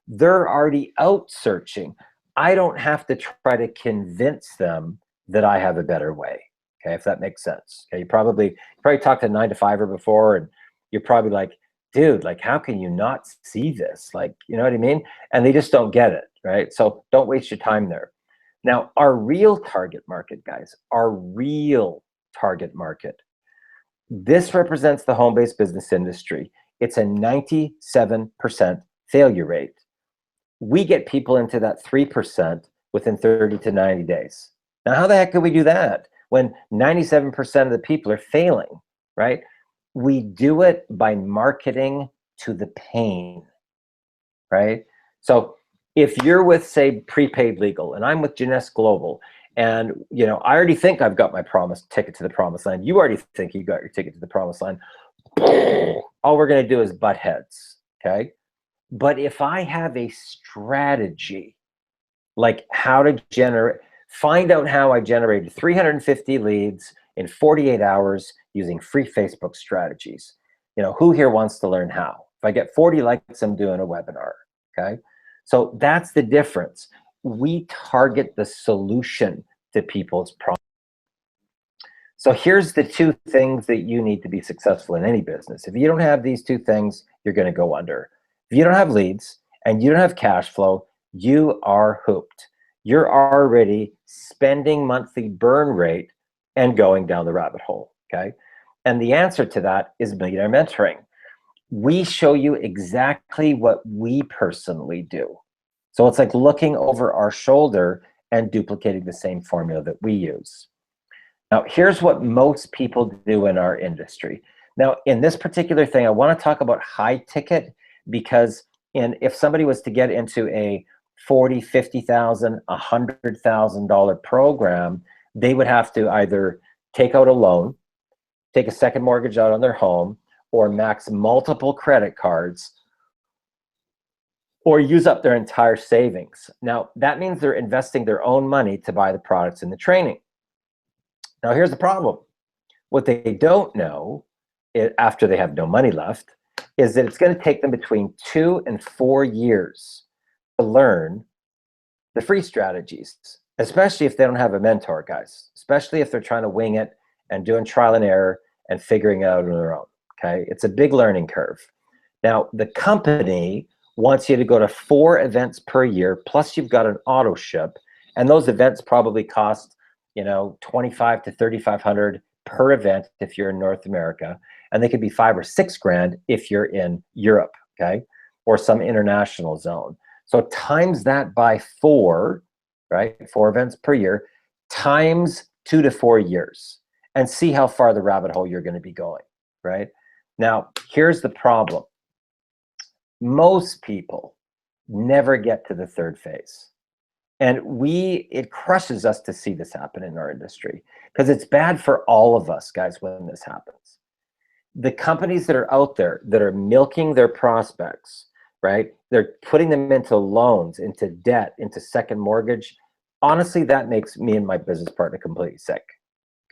They're already out searching. I don't have to try to convince them that I have a better way, okay, if that makes sense. Okay, you probably talked to a 9-to-5er before, and you're probably like, dude, like, how can you not see this? Like, you know what I mean? And they just don't get it, right? So don't waste your time there. Now, our real target market, guys, our real target market, this represents the home-based business industry. It's a 97% failure rate. We get people into that 3% within 30 to 90 days. Now, how the heck can we do that when 97% of the people are failing, right? We do it by marketing to the pain, right? So if you're with, say, Prepaid Legal, and I'm with Jeunesse Global, and I already think I've got my ticket to the promised land. You already think you got your ticket to the promised land. All we're going to do is butt heads, okay? But if I have a strategy, like how to find out how I generated 350 leads in 48 hours using free Facebook strategies. Who here wants to learn how? If I get 40 likes, I'm doing a webinar, okay? So that's the difference. We target the solution to people's problems. So here's the two things that you need to be successful in any business. If you don't have these two things, you're going to go under. If you don't have leads and you don't have cash flow, you are hooped. You're already spending monthly burn rate and going down the rabbit hole, okay? And the answer to that is Millionaire Mentoring. We show you exactly what we personally do. So it's like looking over our shoulder and duplicating the same formula that we use. Now, here's what most people do in our industry. Now, in this particular thing, I want to talk about high ticket, because if somebody was to get into a $40,000, $50,000, $100,000 program, they would have to either take out a loan, take a second mortgage out on their home, or max multiple credit cards, or use up their entire savings. Now, that means they're investing their own money to buy the products and the training. Now, here's the problem. What they don't know, after they have no money left, is that it's going to take them between 2 and 4 years to learn the free strategies, especially if they don't have a mentor, guys, especially if they're trying to wing it and doing trial and error and figuring it out on their own, okay? It's a big learning curve. Now, the company wants you to go to 4 events per year, plus you've got an auto ship, and those events probably cost, $2,500 to $3,500 per event if you're in North America, and they could be $5,000 or $6,000 if you're in Europe, okay, or some international zone. So times that by 4, right? 4 events per year, times 2 to 4 years, and see how far the rabbit hole you're going to be going, right? Now, here's the problem. Most people never get to the 3rd phase. And it crushes us to see this happen in our industry, because it's bad for all of us, guys, when this happens. The companies that are out there that are milking their prospects, right? They're putting them into loans, into debt, into second mortgage. Honestly, that makes me and my business partner completely sick.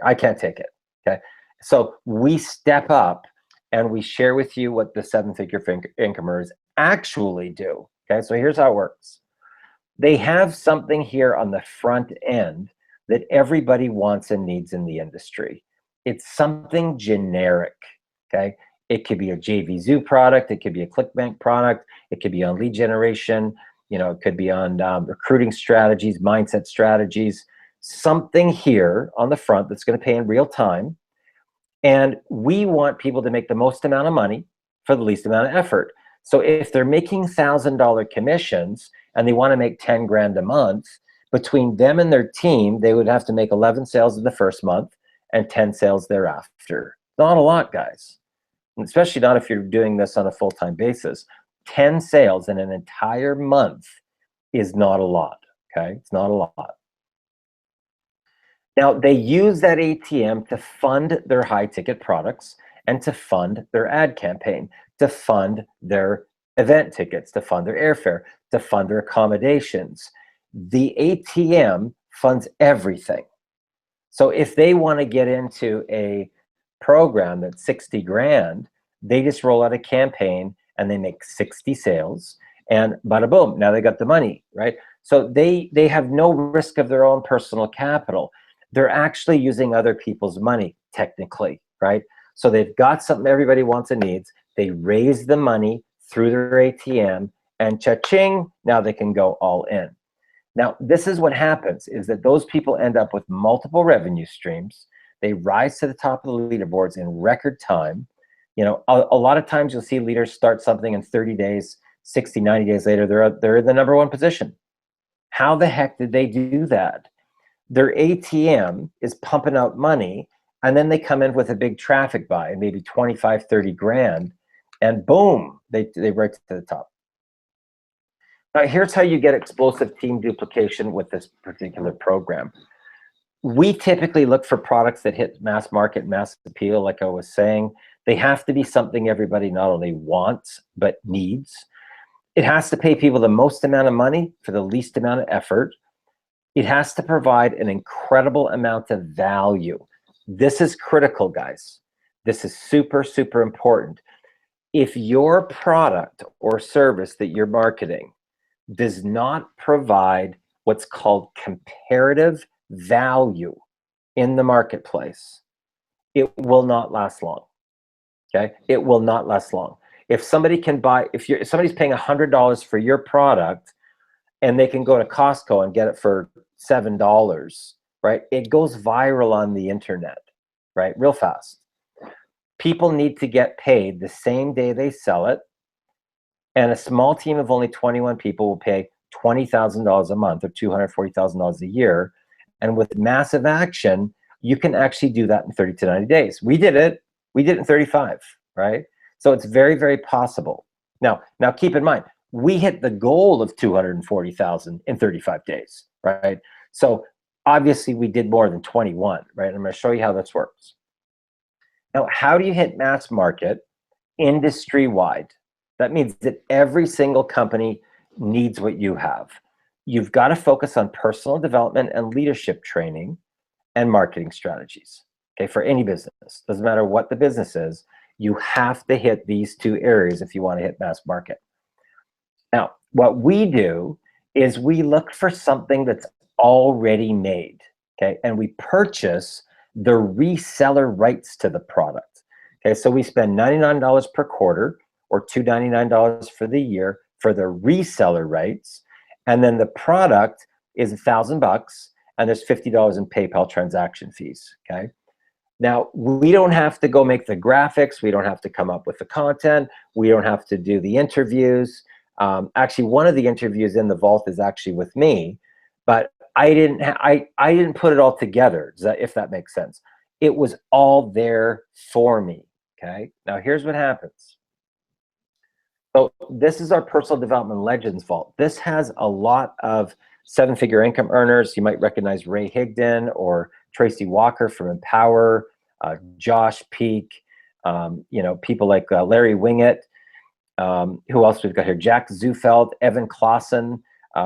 I can't take it, okay? So we step up and we share with you what the 7-figure incomers actually do, okay? So here's how it works. They have something here on the front end that everybody wants and needs in the industry. It's something generic, okay? It could be a JVZoo product, it could be a ClickBank product, it could be on lead generation, it could be on recruiting strategies, mindset strategies, something here on the front that's going to pay in real time. And we want people to make the most amount of money for the least amount of effort. So if they're making $1,000 commissions and they want to make 10 grand a month, between them and their team, they would have to make 11 sales in the first month and 10 sales thereafter. Not a lot, guys. Especially not if you're doing this on a full-time basis. 10 sales in an entire month is not a lot, okay? It's not a lot. Now, they use that ATM to fund their high-ticket products and to fund their ad campaign, to fund their event tickets, to fund their airfare, to fund their accommodations. The ATM funds everything. So if they want to get into a program that's 60 grand, they just roll out a campaign and they make 60 sales, and bada boom, now they got the money, right? So they have no risk of their own personal capital. They're actually using other people's money, technically, right? So they've got something everybody wants and needs. They raise the money through their ATM, and cha-ching, now they can go all in. Now, this is what happens, is that those people end up with multiple revenue streams. They rise to the top of the leaderboards in record time. You know, a lot of times you'll see leaders start something in 30 days, 60, 90 days later, they're in the #1 position. How the heck did they do that? Their ATM is pumping out money, and then they come in with a big traffic buy, maybe 25, 30 grand, and boom, they right to the top. Now, here's how you get explosive team duplication with this particular program. We typically look for products that hit mass market, mass appeal, like I was saying. They have to be something everybody not only wants, but needs. It has to pay people the most amount of money for the least amount of effort. It has to provide an incredible amount of value. This is critical, guys. This is super, super important. If your product or service that you're marketing does not provide what's called comparative value in the marketplace, it will not last long. Okay, it will not last long. If somebody can buy, if somebody's paying $100 for your product, and they can go to Costco and get it for $7, right? It goes viral on the internet, right? Real fast. People need to get paid the same day they sell it, and a small team of only 21 people will pay $20,000 a month or $240,000 a year. And with massive action, you can actually do that in 30 to 90 days. We did it in 35, right? So it's very, very possible. Now keep in mind, we hit the goal of 240,000 in 35 days, right? So obviously we did more than 21, right? I'm going to show you how this works. Now, how do you hit mass market industry-wide? That means that every single company needs what you have. You've got to focus on personal development and leadership training and marketing strategies, okay, for any business. Doesn't matter what the business is, you have to hit these two areas if you want to hit mass market. Now, what we do is we look for something that's already made, okay, and we purchase the reseller rights to the product. Okay, so we spend $99 per quarter or $299 for the year for the reseller rights, and then the product is $1,000, and there's $50 in PayPal transaction fees. Okay, now we don't have to go make the graphics, we don't have to come up with the content, we don't have to do the interviews. Actually, one of the interviews in the vault is actually with me, but I didn't put it all together, if that makes sense. It was all there for me. Okay, now here's what happens. So this is our personal development legends vault. This has a lot of 7-figure income earners. You might recognize Ray Higdon or Tracy Walker from Empower, Josh Peak, you know, people like Larry Winget. Who else we've got here? Jack Zufeld, Evan Clausen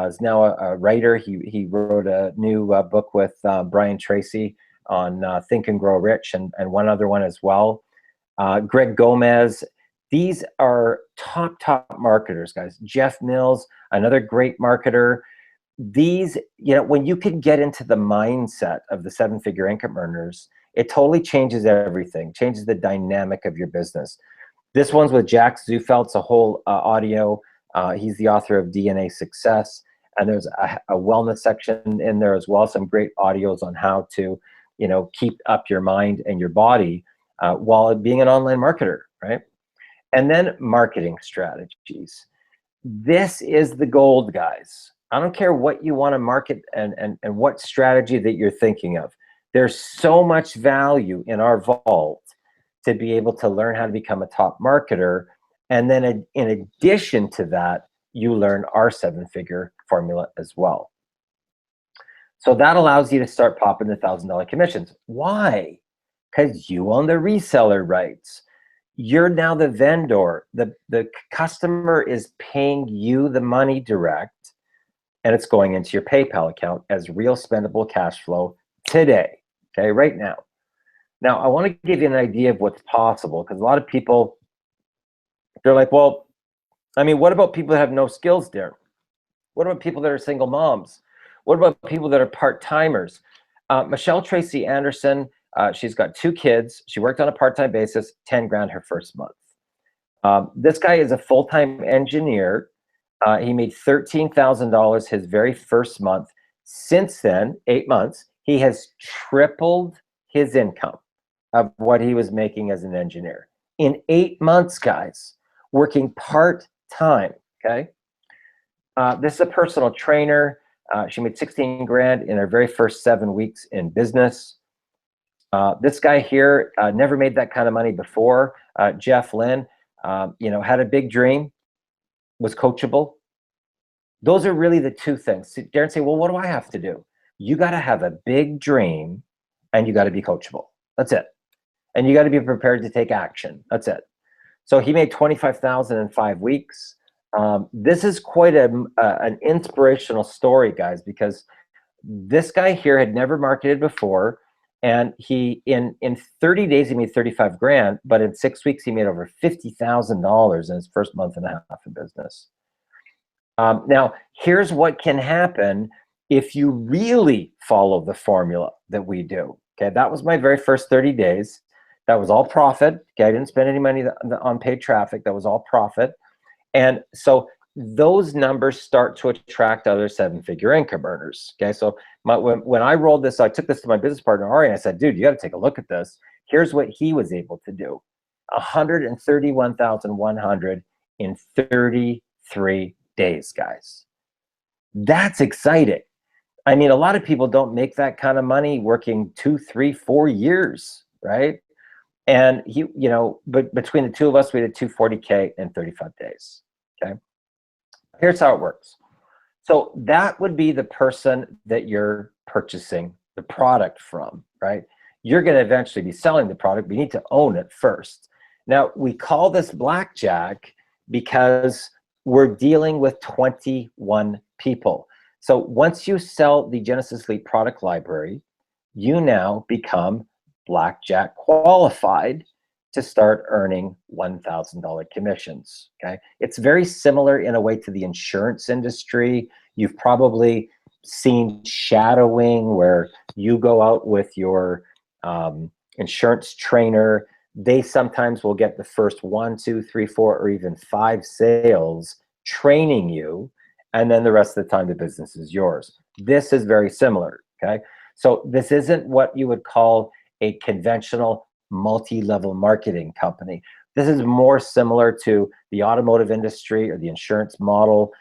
is now a writer. He wrote a new book with Brian Tracy on Think and Grow Rich, and one other one as well. Greg Gomez. These are top marketers, guys. Jeff Mills, another great marketer. These, you know, when you can get into the mindset of the 7-figure income earners, it totally changes everything, changes the dynamic of your business. This one's with Jack Zufeld. It's a whole audio. He's the author of DNA Success. And there's a wellness section in there as well. Some great audios on how to, you know, keep up your mind and your body while being an online marketer, right? And then marketing strategies. This is the gold, guys. I don't care what you want to market and what strategy that you're thinking of. There's so much value in our vault to be able to learn how to become a top marketer. And then in addition to that, you learn our 7-figure formula as well. So that allows you to start popping the $1,000 commissions. Why? Because you own the reseller rights. You're now the vendor. The customer is paying you the money direct, and it's going into your PayPal account as real spendable cash flow today, okay, right now. Now, I want to give you an idea of what's possible, because a lot of people, they're like, well, I mean, what about people that have no skills, Darren? What about people that are single moms? What about people that are part-timers? Michelle Tracy Anderson, she's got 2 kids. She worked on a part-time basis, 10 grand her first month. This guy is a full-time engineer. He made $13,000 his very first month. Since then, 8 months, he has tripled his income of what he was making as an engineer in 8 months, guys, working part-time, okay? This is a personal trainer. She made 16 grand in her very first 7 weeks in business. This guy here never made that kind of money before. Jeff Lynn, you know, had a big dream, was coachable. Those are really the two things. Darren say, well, what do I have to do? You got to have a big dream and you got to be coachable. That's it. And you got to be prepared to take action. That's it. So he made 25,000 in 5 weeks. This is quite an inspirational story, guys, because this guy here had never marketed before. And he, in 30 days, he made 35 grand, but in 6 weeks, he made over $50,000 in his first month and a half of business. Now, here's what can happen if you really follow the formula that we do. Okay, that was my very first 30 days. That was all profit. Okay, I didn't spend any money on paid traffic. That was all profit. And so those numbers start to attract other 7-figure income earners. Okay, so when I rolled this, I took this to my business partner, Ari, and I said, dude, you got to take a look at this. Here's what he was able to do. 131,100 in 33 days, guys. That's exciting. I mean, a lot of people don't make that kind of money working 2, 3, 4 years, right? And he, you know, but between the two of us, we did 240K in 35 days. Okay. Here's how it works. So that would be the person that you're purchasing the product from, right? You're going to eventually be selling the product, but you need to own it first. Now, we call this blackjack because we're dealing with 21 people. So once you sell the Genesis Elite product library, you now become blackjack qualified to start earning $1,000 commissions, okay? It's very similar in a way to the insurance industry. You've probably seen shadowing where you go out with your insurance trainer. They sometimes will get the first 1, 2, 3, 4, or even 5 sales training you, and then the rest of the time the business is yours. This is very similar, okay? So this isn't what you would call a conventional multi-level marketing company. This is more similar to the automotive industry or the insurance model.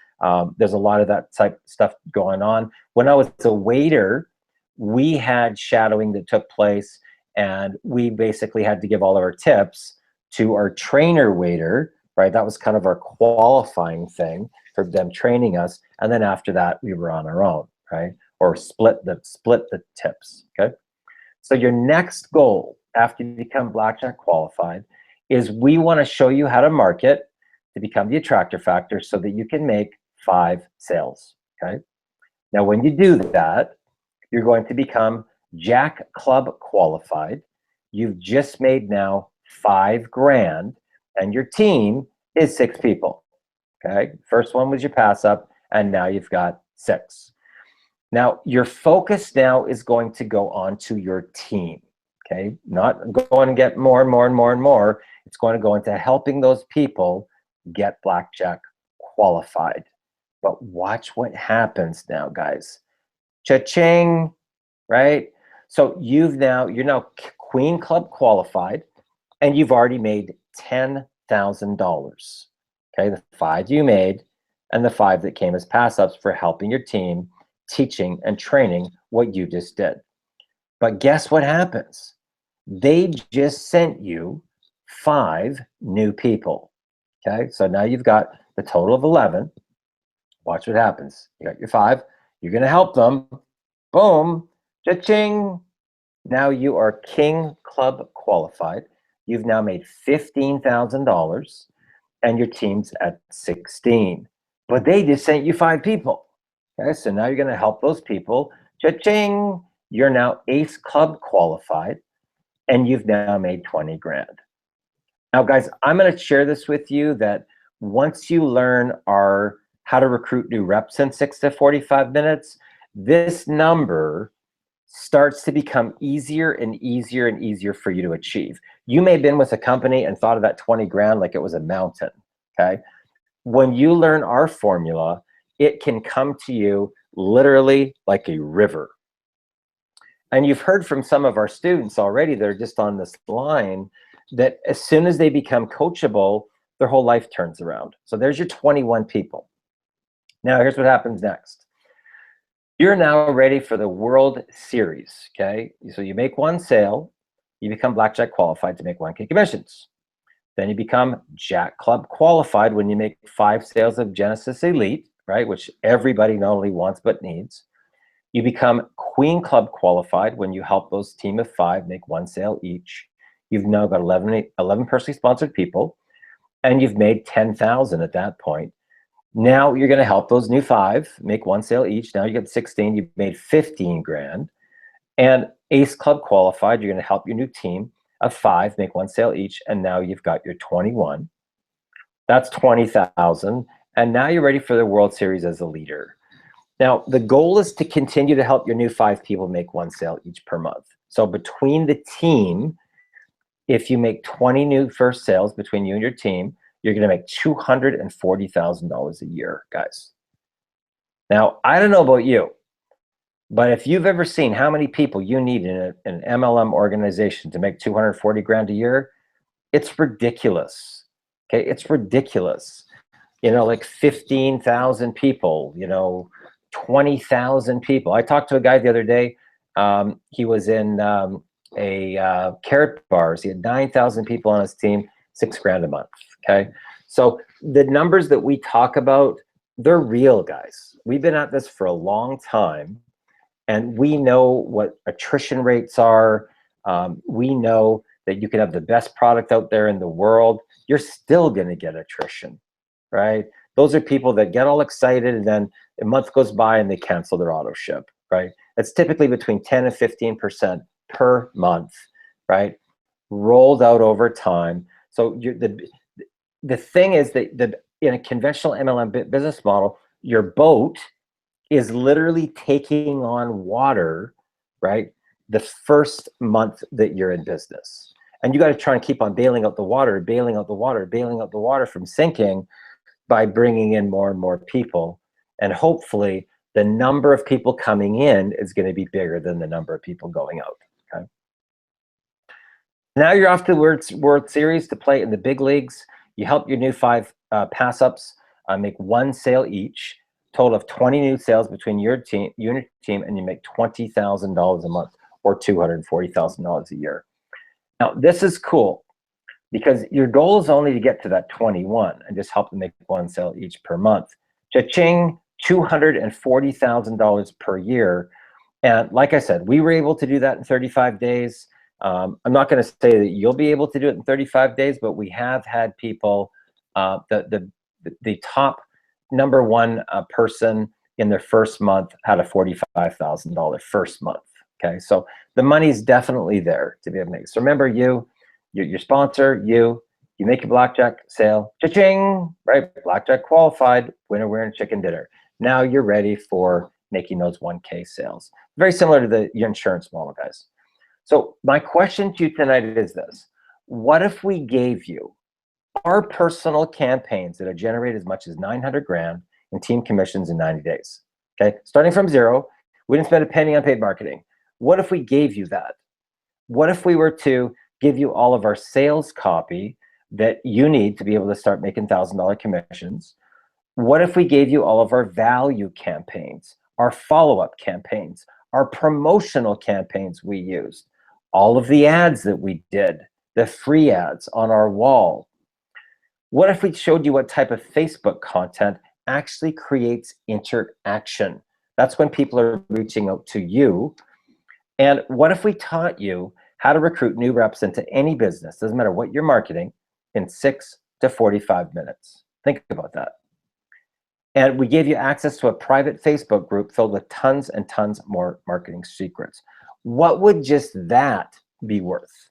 There's a lot of that type of stuff going on. When I was a waiter, we had shadowing that took place, and we basically had to give all of our tips to our trainer waiter, right? That was kind of our qualifying thing for them training us. And then after that, we were on our own, right? Or split the tips, okay? So your next goal after you become blackjack qualified is we want to show you how to market to become the attractor factor so that you can make 5 sales, okay? Now, when you do that, you're going to become Jack Club qualified. You've just made now 5 grand, and your team is 6 people, okay? First one was your pass up, and now you've got 6. Now, your focus now is going to go on to your team, okay? Not going to get more and more and more and more. It's going to go into helping those people get blackjack qualified. But watch what happens now, guys. Cha-ching, right? So you're now Queen Club qualified, and you've already made $10,000, okay? The 5 you made and the 5 that came as pass-ups for helping your team, teaching and training what you just did. But guess what happens? They just sent you 5 new people, okay? So now you've got the total of 11. Watch what happens. You got your 5. You're going to help them. Boom. Cha-ching. Now you are King Club qualified. You've now made $15,000, and your team's at 16. But they just sent you 5 people. Okay, so now you're going to help those people. Cha-ching. You're now Ace Club qualified, and you've now made 20 grand. Now, guys, I'm going to share this with you that once you learn how to recruit new reps in 6 to 45 minutes, this number starts to become easier and easier and easier for you to achieve. You may have been with a company and thought of that 20 grand like it was a mountain, okay? when you learn our formula, it can come to you literally like a river. And you've heard from some of our students already that are just on this line that as soon as they become coachable, their whole life turns around. So there's your 21 people. Now, here's what happens next. You're now ready for the World Series, okay? So you make one sale, you become Blackjack qualified to make 1K commissions. Then you become Jack Club qualified when you make 5 sales of Genesis Elite, right? Which everybody not only wants but needs. You become Queen Club qualified when you help those team of 5 make 1 sale each. You've now got 11 personally sponsored people, and you've made 10,000 at that point. Now you're going to help those new 5 make 1 sale each. Now you get 16. You've made 15 grand. And Ace Club qualified, you're going to help your new team of 5 make 1 sale each, and now you've got your 21. That's 20,000, and now you're ready for the World Series as a leader. Now, the goal is to continue to help your new 5 people make 1 sale each per month. So between the team, if you make 20 new first sales between you and your team, you're going to make $240,000 a year, guys. Now, I don't know about you, but if you've ever seen how many people you need in an MLM organization to make 240 grand a year, it's ridiculous. Okay, it's ridiculous. You know, like 15,000 people, you know, 20,000 people. I talked to a guy the other day. He was in Carrot Bars. He had 9,000 people on his team, 6 grand a month. Okay, so the numbers that we talk about, they're real, guys. We've been at this for a long time, and we know what attrition rates are. We know that you can have the best product out there in the world. You're still going to get attrition, right? Those are people that get all excited, and then a month goes by and they cancel their auto ship, right? It's typically between 10 and 15% per month, right? Rolled out over time. So the thing is that in a conventional MLM business model, your boat is literally taking on water, right? The first month that you're in business. And you got to try and keep on bailing out the water, bailing out the water, bailing out the water from sinking by bringing in more and more people. And hopefully the number of people coming in is going to be bigger than the number of people going out. Okay. Now you're off to the World Series to play in the big leagues. You help your new 5 pass-ups make 1 sale each. Total of 20 new sales between your team, and you make $20,000 a month or $240,000 a year. Now, this is cool because your goal is only to get to that 21 and just help them make 1 sale each per month. Cha-ching, $240,000 per year. And like I said, we were able to do that in 35 days. I'm not going to say that you'll be able to do it in 35 days, but we have had people, the top number 1 person in their first month had a $45,000 first month. Okay, so the money's definitely there to be able to make. So remember, your sponsor, you make a blackjack sale, cha-ching, right? Blackjack qualified, winner, and chicken dinner. Now you're ready for making those 1K sales. Very similar to your insurance model, guys. So my question to you tonight is this: what if we gave you our personal campaigns that have generated as much as 900 grand in team commissions in 90 days? Okay, starting from 0, we didn't spend a penny on paid marketing. What if we gave you that? What if we were to give you all of our sales copy that you need to be able to start making $1,000 commissions? What if we gave you all of our value campaigns, our follow-up campaigns, our promotional campaigns we used, all of the ads that we did, the free ads on our wall? What if we showed you what type of Facebook content actually creates interaction? That's when people are reaching out to you. And what if we taught you how to recruit new reps into any business, doesn't matter what you're marketing, in 6 to 45 minutes? Think about that. And we gave you access to a private Facebook group filled with tons and tons more marketing secrets. What would just that be worth?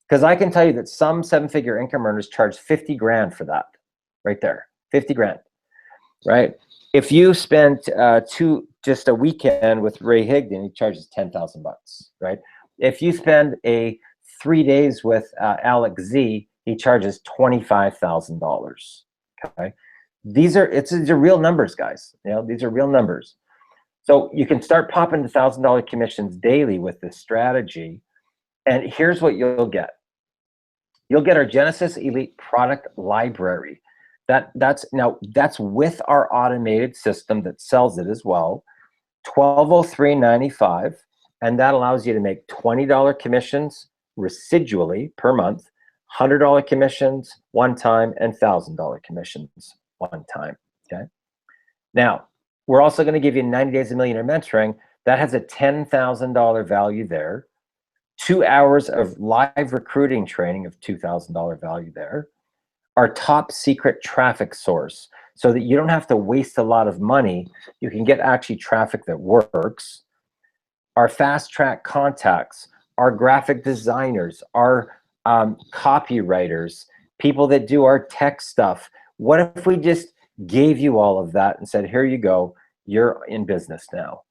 Because I can tell you that some 7-figure income earners charge 50 grand for that, right there, 50 grand, right? If you spent just a weekend with Ray Higdon, he charges 10,000 bucks, right? If you spend 3 days with Alex Z, he charges $25,000, okay? These are real numbers, guys. You know, these are real numbers. So you can start popping the $1,000 commissions daily with this strategy. And here's what you'll get. You'll get our Genesis Elite product library. That's with our automated system that sells it as well. $1,203.95, and that allows you to make $20 commissions residually per month, $100 commissions one time, and $1,000 commissions one time. Okay. Now we're also going to give you 90 Days of Millionaire mentoring. That has a $10,000 value there. 2 hours of live recruiting training of $2,000 value there. Our top secret traffic source, so that you don't have to waste a lot of money. You can get actually traffic that works. Our fast track contacts, our graphic designers, our copywriters, people that do our tech stuff. What if we just gave you all of that and said, here you go, you're in business now?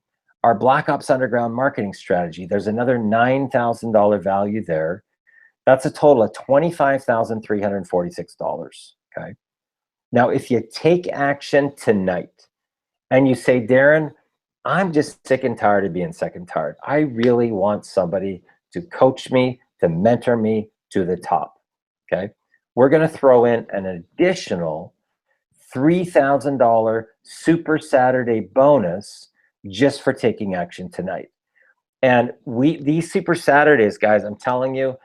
Our Black Ops Underground marketing strategy, there's another $9,000 value there. That's a total of $25,346, okay? Now, if you take action tonight and you say, Darren, I'm just sick and tired of being sick and tired. I really want somebody to coach me, to mentor me to the top, okay? We're gonna throw in an additional $3,000 Super Saturday bonus just for taking action tonight. And these Super Saturdays, guys, I'm telling you,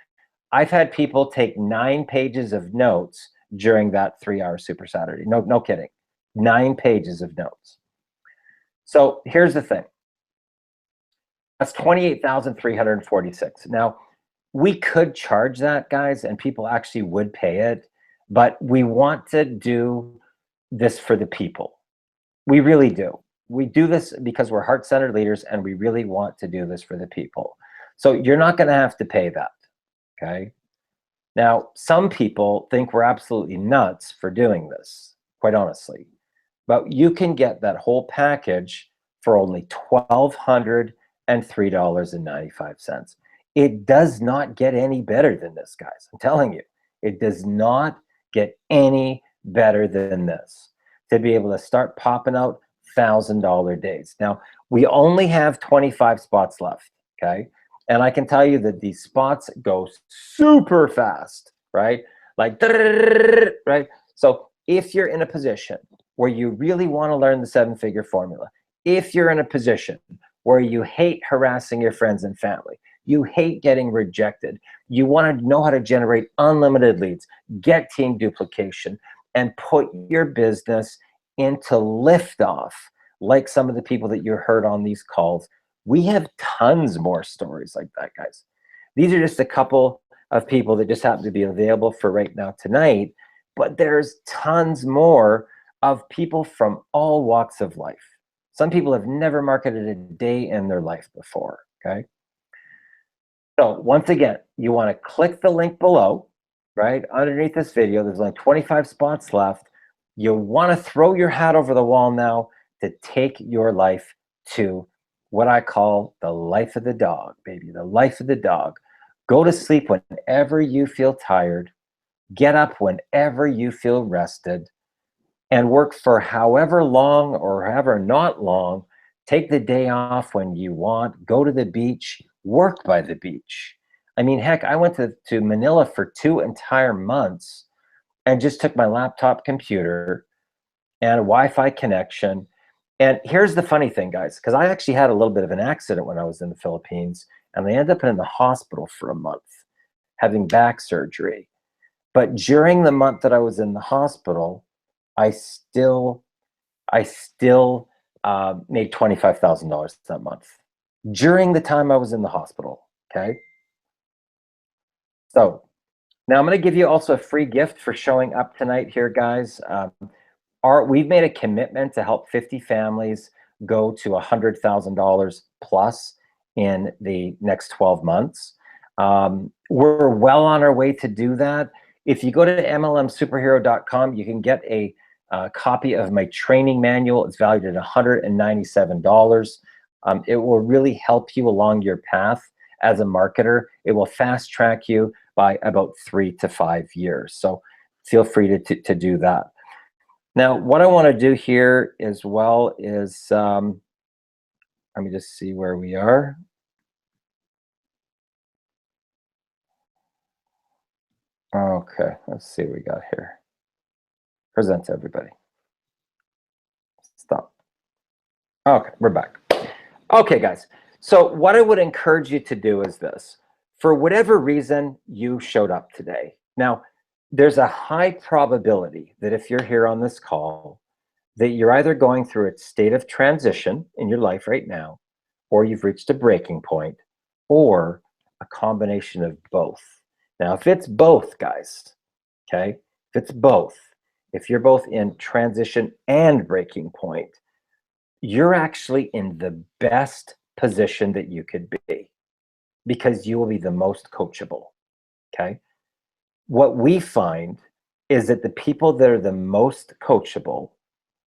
I've had people take 9 pages of notes during that 3-hour Super Saturday. No kidding. 9 pages of notes. So here's the thing. That's $28,346. Now, we could charge that, guys, and people actually would pay it, but we want to do this for the people. We really do. We do this because we're heart-centered leaders, and we really want to do this for the people. So you're not going to have to pay that, okay? Now, some people think we're absolutely nuts for doing this, quite honestly. But you can get that whole package for only $1,203.95. It does not get any better than this, guys. I'm telling you, it does not get any better than this to be able to start popping out $1,000 days. Now, we only have 25 spots left, okay? And I can tell you that these spots go super fast, right? Like, right? So if you're in a position where you really want to learn the 7-figure formula, if you're in a position where you hate harassing your friends and family, you hate getting rejected, you want to know how to generate unlimited leads, get team duplication, and put your business into liftoff, like some of the people that you heard on these calls, we have tons more stories like that, guys. These are just a couple of people that just happen to be available for right now tonight, but there's tons more of people from all walks of life. Some people have never marketed a day in their life before, okay? So once again, you want to click the link below, right? Underneath this video, there's only 25 spots left. You want to throw your hat over the wall now to take your life to what I call the life of the dog, baby, the life of the dog. Go to sleep whenever you feel tired, get up whenever you feel rested, and work for however long or however not long. Take the day off when you want, go to the beach, work by the beach. I mean, heck, I went to Manila for 2 entire months and just took my laptop computer and a Wi-Fi connection. And here's the funny thing, guys, because I actually had a little bit of an accident when I was in the Philippines, and I ended up in the hospital for a month having back surgery. But during the month that I was in the hospital, I still made $25,000 that month during the time I was in the hospital, okay? So now I'm going to give you also a free gift for showing up tonight here, guys. We've made a commitment to help 50 families go to $100,000 plus in the next 12 months. We're well on our way to do that. If you go to MLMsuperhero.com, you can get a copy of my training manual. It's valued at $197. It will really help you along your path as a marketer. It will fast track you by about 3 to 5 years. So feel free to do that. Now, what I want to do here as well is, let me just see where we are. Okay, let's see what we got here. Present to everybody. Stop. Okay, we're back. Okay, guys. So what I would encourage you to do is this. For whatever reason you showed up today. Now, there's a high probability that if you're here on this call, that you're either going through a state of transition in your life right now, or you've reached a breaking point, or a combination of both. Now, if it's both, guys, okay, if it's both, if you're both in transition and breaking point, you're actually in the best position that you could be, because you will be the most coachable, okay? What we find is that the people that are the most coachable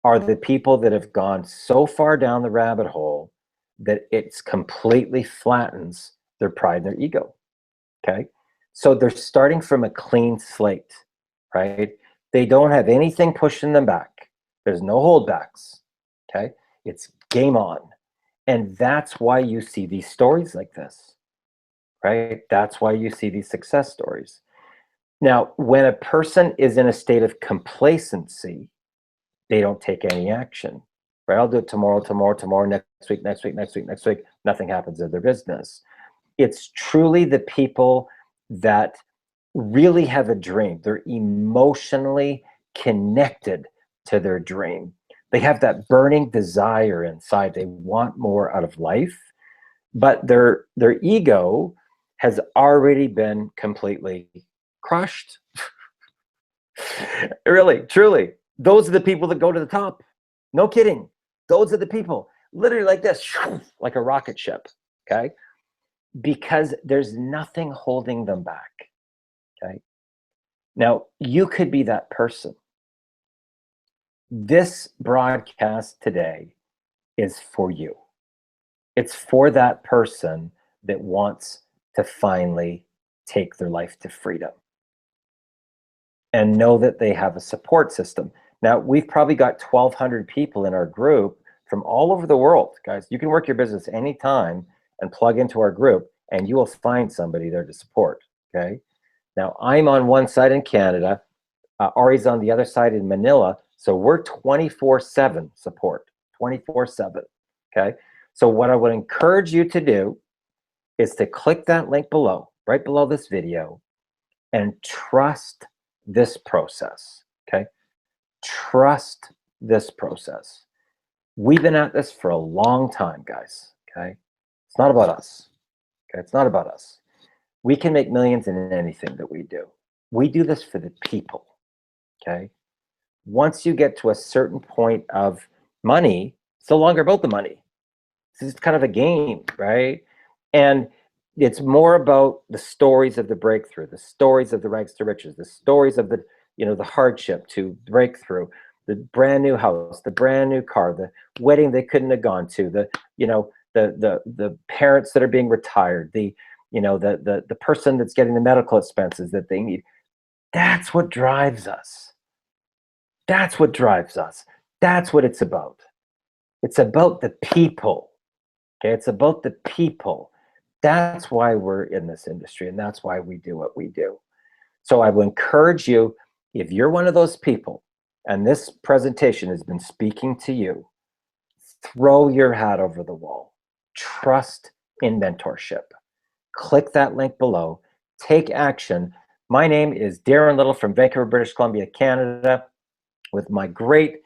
are the people that have gone so far down the rabbit hole that it's completely flattens their pride and their ego, okay? So they're starting from a clean slate, right? They don't have anything pushing them back. There's no holdbacks, okay? It's game on. And that's why you see these stories like this, right? That's why you see these success stories. Now, when a person is in a state of complacency, they don't take any action, right? I'll do it tomorrow, next week. Nothing happens in their business. It's truly the people that really have a dream. They're emotionally connected to their dream. They have that burning desire inside. They want more out of life, but their ego has already been completely crushed. Really, truly. Those are the people that go to the top. No kidding. Those are the people, literally like this, like a rocket ship, okay? Because there's nothing holding them back, okay? Now, you could be that person. This broadcast today is for you. It's for that person that wants to finally take their life to freedom and know that they have a support system. Now, we've probably got 1,200 people in our group from all over the world, guys. You can work your business anytime and plug into our group, and you will find somebody there to support, okay? Now, I'm on one side in Canada, Ari's on the other side in Manila, so we're 24/7 support, 24/7, okay? So what I would encourage you to do is to click that link below, right below this video, and trust this process, okay? Trust this process. We've been at this for a long time, guys, okay? It's not about us, okay? It's not about us. We can make millions in anything that we do. We do this for the people, okay? Once you get to a certain point of money, it's no longer about the money. This is kind of a game, right? And it's more about the stories of the breakthrough, the stories of the rags to riches, the stories of the, the hardship to breakthrough, the brand new house, the brand new car, the wedding they couldn't have gone to, the parents that are being retired, the person that's getting the medical expenses that they need. That's what drives us. That's what drives us. That's what it's about. It's about the people. Okay, it's about the people. That's why we're in this industry, and that's why we do what we do. So I will encourage you, if you're one of those people, and this presentation has been speaking to you, throw your hat over the wall. Trust in mentorship. Click that link below. Take action. My name is Darren Little from Vancouver, British Columbia, Canada, with my great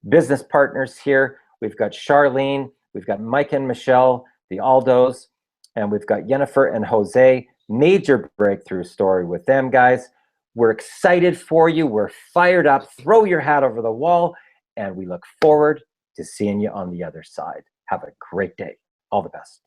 business partners here. We've got Charlene, we've got Mike and Michelle, the Aldos, and we've got Jennifer and Jose. Major breakthrough story with them, guys. We're excited for you. We're fired up. Throw your hat over the wall, and we look forward to seeing you on the other side. Have a great day. All the best.